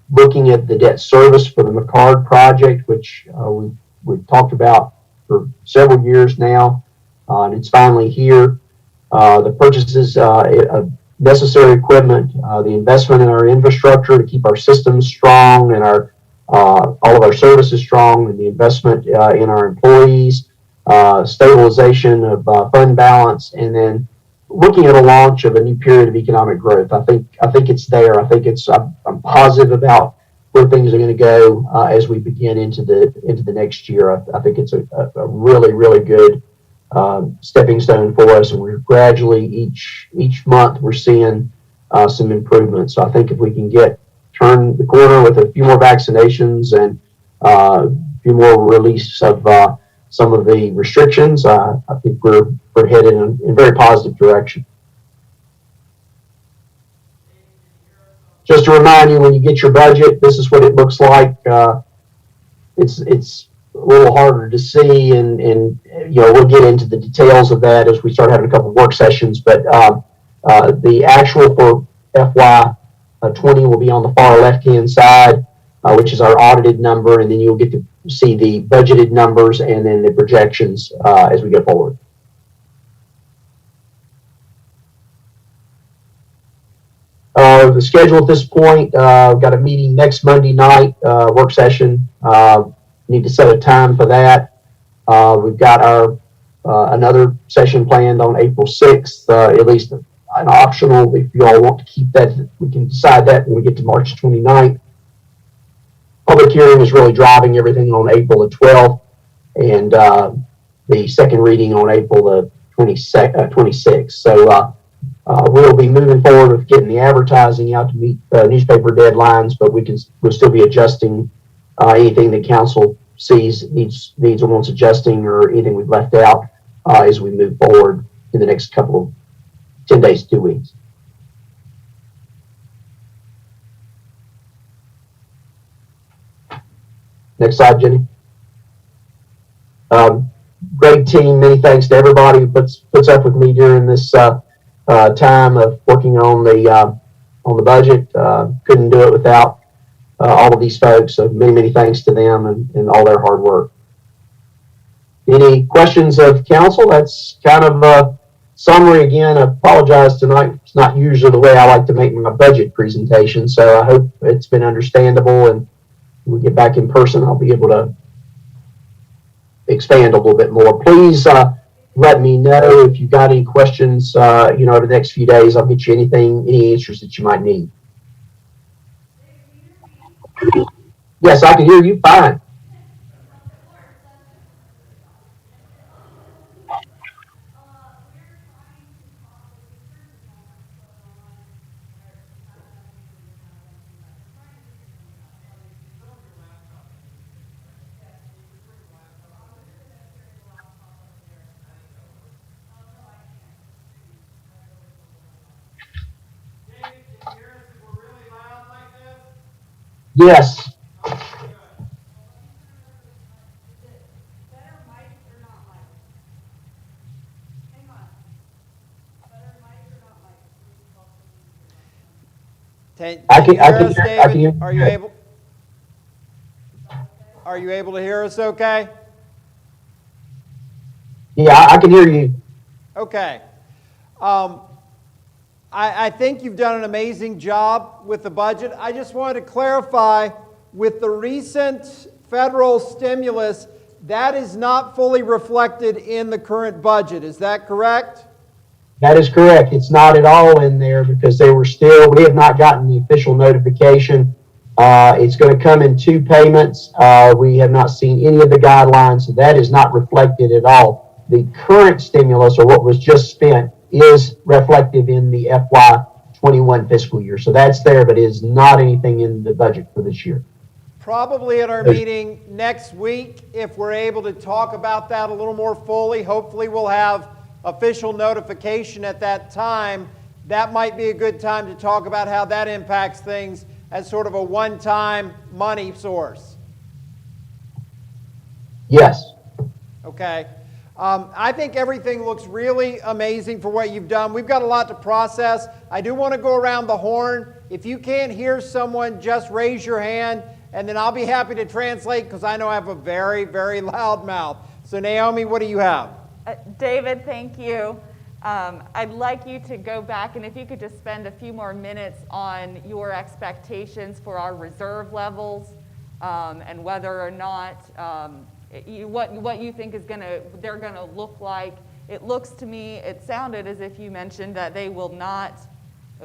looking at the debt service for the McCard project, which we've talked about for several years now, and it's finally here. The purchases of necessary equipment, the investment in our infrastructure to keep our systems strong and our all of our services strong, and the investment in our employees, stabilization of fund balance, and then looking at a launch of a new period of economic growth. I think it's there. I think I'm positive about where things are going to go as we begin into the next year. I think it's a really, really good stepping stone for us, and we're gradually each month we're seeing some improvements. So I think if we can turn the corner with a few more vaccinations and a few more release of some of the restrictions, I think we're headed in a very positive direction. Just to remind you, when you get your budget, this is what it looks like. it's a little harder to see, and we'll get into the details of that as we start having a couple of work sessions. But the actual for FY20 will be on the far left-hand side, which is our audited number, and then you'll get to see the budgeted numbers and then the projections as we go forward. The schedule at this point, we've got a meeting next Monday night, work session. Need to set a time for that. We've got our another session planned on April 6th, at least an optional. If you all want to keep that, we can decide that when we get to March 29th. Public hearing is really driving everything on April the 12th, and the second reading on April the 26th. So we'll be moving forward with getting the advertising out to meet newspaper deadlines, but we'll still be adjusting anything that council sees needs or wants adjusting, or anything we've left out as we move forward in the next couple of 10 days, 2 weeks. Next slide, Jenny. Great team. Many thanks to everybody who puts up with me during this time of working on the budget. Couldn't do it without all of these folks. So many thanks to them and all their hard work. Any questions of council? That's kind of a summary. Again, I apologize tonight. It's not usually the way I like to make my budget presentation, so I hope it's been understandable, and when we get back in person, I'll be able to expand a little bit more. Please let me know if you've got any questions, over the next few days. I'll get you any answers that you might need. Yes, I can hear you fine. Yes. I can hear. Are you able to hear us okay? Yeah, I can hear you. Okay. I think you've done an amazing job with the budget. I just wanted to clarify, with the recent federal stimulus, that is not fully reflected in the current budget. Is that correct? That is correct. It's not at all in there because we have not gotten the official notification. It's going to come in 2 payments. We have not seen any of the guidelines, so that is not reflected at all. The current stimulus, or what was just spent, is reflective in the FY21 fiscal year. So that's there, but it is not anything in the budget for this year. Probably at our meeting next week, if we're able to talk about that a little more fully. Hopefully we'll have official notification at that time. That might be a good time to talk about how that impacts things as sort of a one-time money source. Yes. Okay. I think everything looks really amazing for what you've done. We've got a lot to process. I do want to go around the horn. If you can't hear someone, just raise your hand, and then I'll be happy to translate because I know I have a very, very loud mouth. So Naomi, what do you have? David, thank you. I'd like you to go back, and if you could just spend a few more minutes on your expectations for our reserve levels, and whether or not what you think they're gonna look like. It looks to me, it sounded as if you mentioned that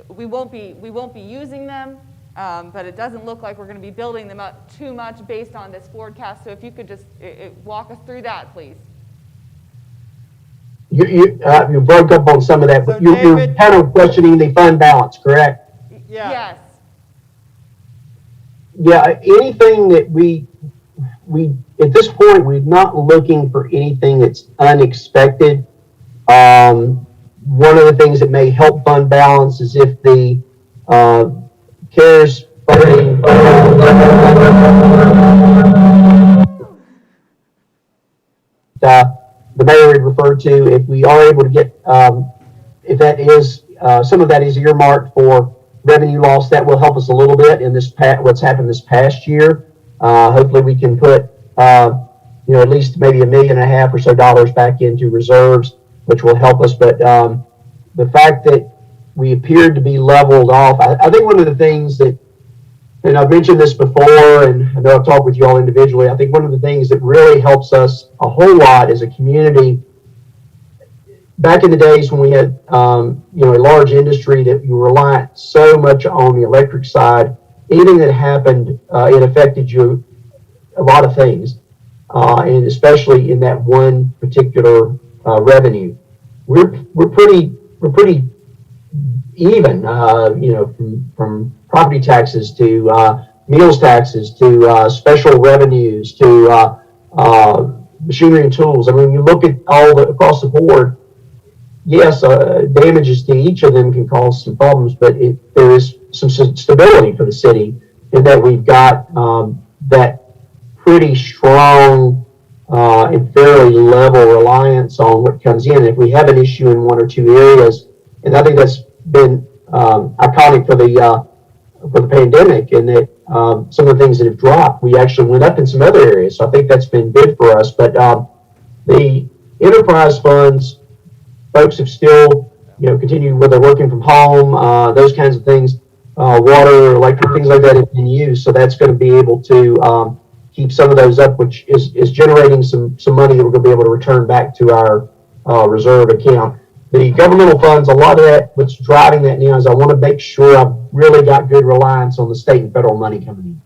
we won't be using them, but it doesn't look like we're going to be building them up too much based on this forecast. So if you could just walk us through that, please. You broke up on some of that, but so you're kind of questioning the fund balance, correct? Yeah. Yes. Yeah, anything that we at this point, we're not looking for anything that's unexpected. One of the things that may help fund balance is if the CARES funding the mayor had referred to, if we are able to get, if that is, some of that is earmarked for revenue loss, that will help us a little bit in this what's happened this past year. Hopefully we can put, at least maybe $1.5 million or so back into reserves, which will help us. But the fact that we appeared to be leveled off, I think one of the things that, and I've mentioned this before, and I know I've talked with you all individually, I think one of the things that really helps us a whole lot as a community, back in the days when we had, a large industry that you relied so much on the electric side, anything that happened, it affected you a lot of things, and especially in that one particular revenue. We're pretty even, from property taxes to meals taxes to special revenues to machinery and tools. I mean, you look at all across the board. Yes, damages to each of them can cause some problems, but there is some stability for the city in that we've got that pretty strong and fairly level reliance on what comes in. If we have an issue in one or two areas, and I think that's been iconic for the pandemic, and that some of the things that have dropped, we actually went up in some other areas. So I think that's been good for us. But the enterprise funds, folks have still, continued with their working from home, those kinds of things, water, electric, things like that have been used. So that's going to be able to keep some of those up, which is generating some money that we're going to be able to return back to our reserve account. The governmental funds, a lot of that, what's driving that now is I want to make sure I've really got good reliance on the state and federal money coming in.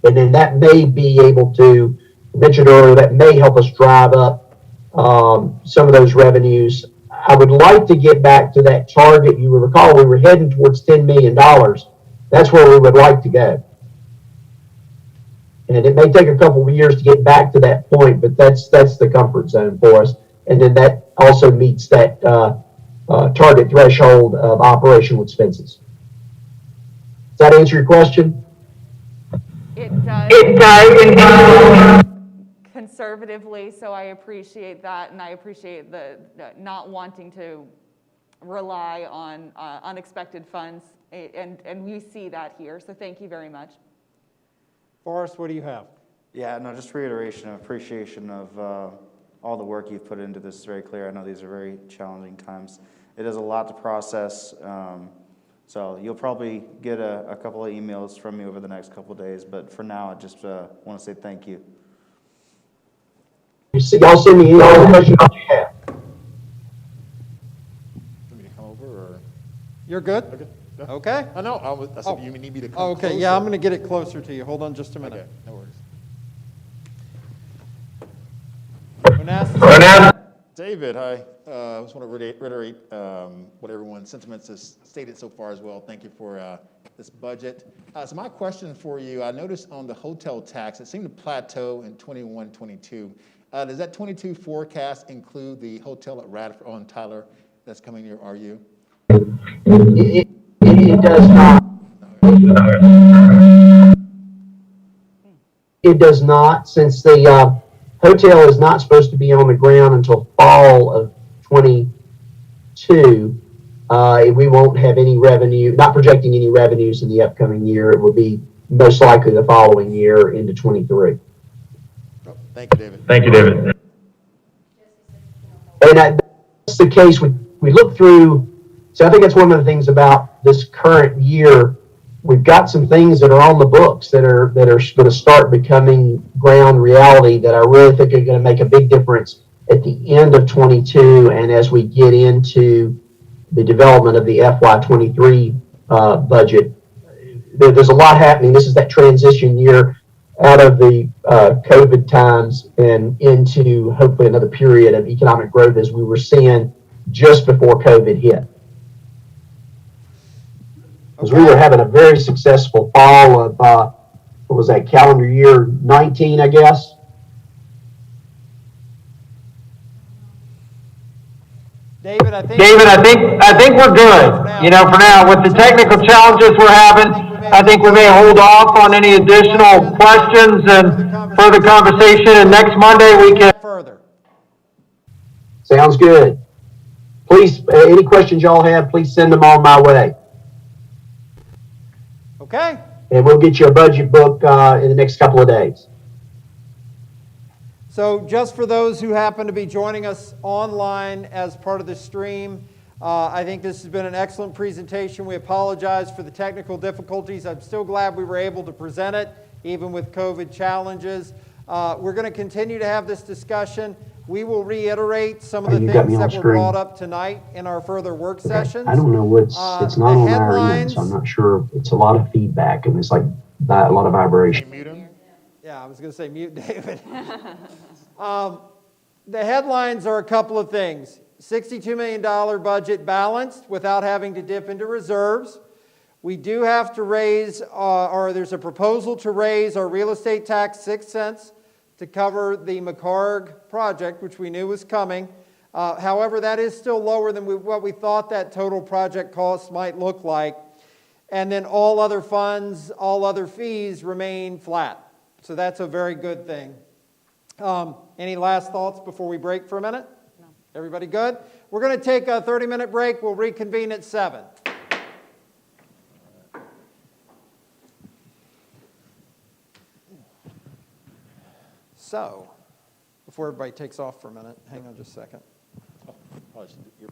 And then that may be able to, I mentioned earlier, that may help us drive up some of those revenues. I would like to get back to that target. You will recall we were heading towards $10 million. That's where we would like to go. And it may take a couple of years to get back to that point, but that's the comfort zone for us. And then that also meets that target threshold of operational expenses. Does that answer your question? It does. It does. Conservatively, so I appreciate that, and I appreciate the not wanting to rely on unexpected funds, and we see that here, so thank you very much. Forrest, what do you have? Yeah, no, just reiteration of appreciation of all the work you've put into this. Is very clear. I know these are very challenging times. It is a lot to process, so you'll probably get a couple of emails from me over the next couple of days, but for now, I just want to say thank you. Y'all send me all the questions you have. Want me to come over, or? You're good? Okay. Yeah. Okay. I know, I said you need me to come Okay, closer. yeah, I'm going to get it closer to you. Hold on just a minute. Okay, no worries. Manassas. David, hi. I just want to reiterate what everyone's sentiments has stated so far as well. Thank you for this budget. So my question for you, I noticed on the hotel tax, it seemed to plateau in 21-22. Does that 22 forecast include the hotel at Radford on Tyler that's coming near RU? It does not. It does not, since the hotel is not supposed to be on the ground until fall of 22. We won't have any revenue, not projecting any revenues in the upcoming year. It will be most likely the following year into 23. Oh, thank you, David. Thank you, David. And that's the case. We look through, so I think that's one of the things about this current year. We've got some things that are on the books that are going to start becoming ground reality that I really think are going to make a big difference at the end of 22 and as we get into the development of the FY23 budget. There's a lot happening. This is that transition year out of the COVID times and into hopefully another period of economic growth as we were seeing just before COVID hit. Because we were having a very successful fall of, what was that, calendar year 19, I guess? David, I think we're good. For now, with the technical challenges we're having, I think we may hold off on any additional questions and further conversation, and next Monday we can. Further. Sounds good. Please, any questions y'all have, please send them on my way. Okay? And we'll get you a budget book in the next couple of days. So just for those who happen to be joining us online as part of the stream, I think this has been an excellent presentation. We apologize for the technical difficulties. I'm still glad we were able to present it, even with COVID challenges. We're going to continue to have this discussion. We will reiterate some of the You got things me on that were screen. brought up tonight in our further work sessions. I don't know what's, it's not the on our end, headlines- so I'm not sure. It's a lot of feedback and it's like a lot of vibration. Mute him. Yeah, I was going to say mute David. The headlines are a couple of things. $62 million budget balanced without having to dip into reserves. We do have to raise, or there's a proposal to raise our real estate tax 6 cents to cover the McHarg project, which we knew was coming. However, that is still lower than what we thought that total project cost might look like. And then all other funds, all other fees remain flat. So that's a very good thing. Any last thoughts before we break for a minute? No. Everybody good? We're going to take a 30-minute break. We'll reconvene at 7. So, before everybody takes off for a minute, hang on just a second. Oh, your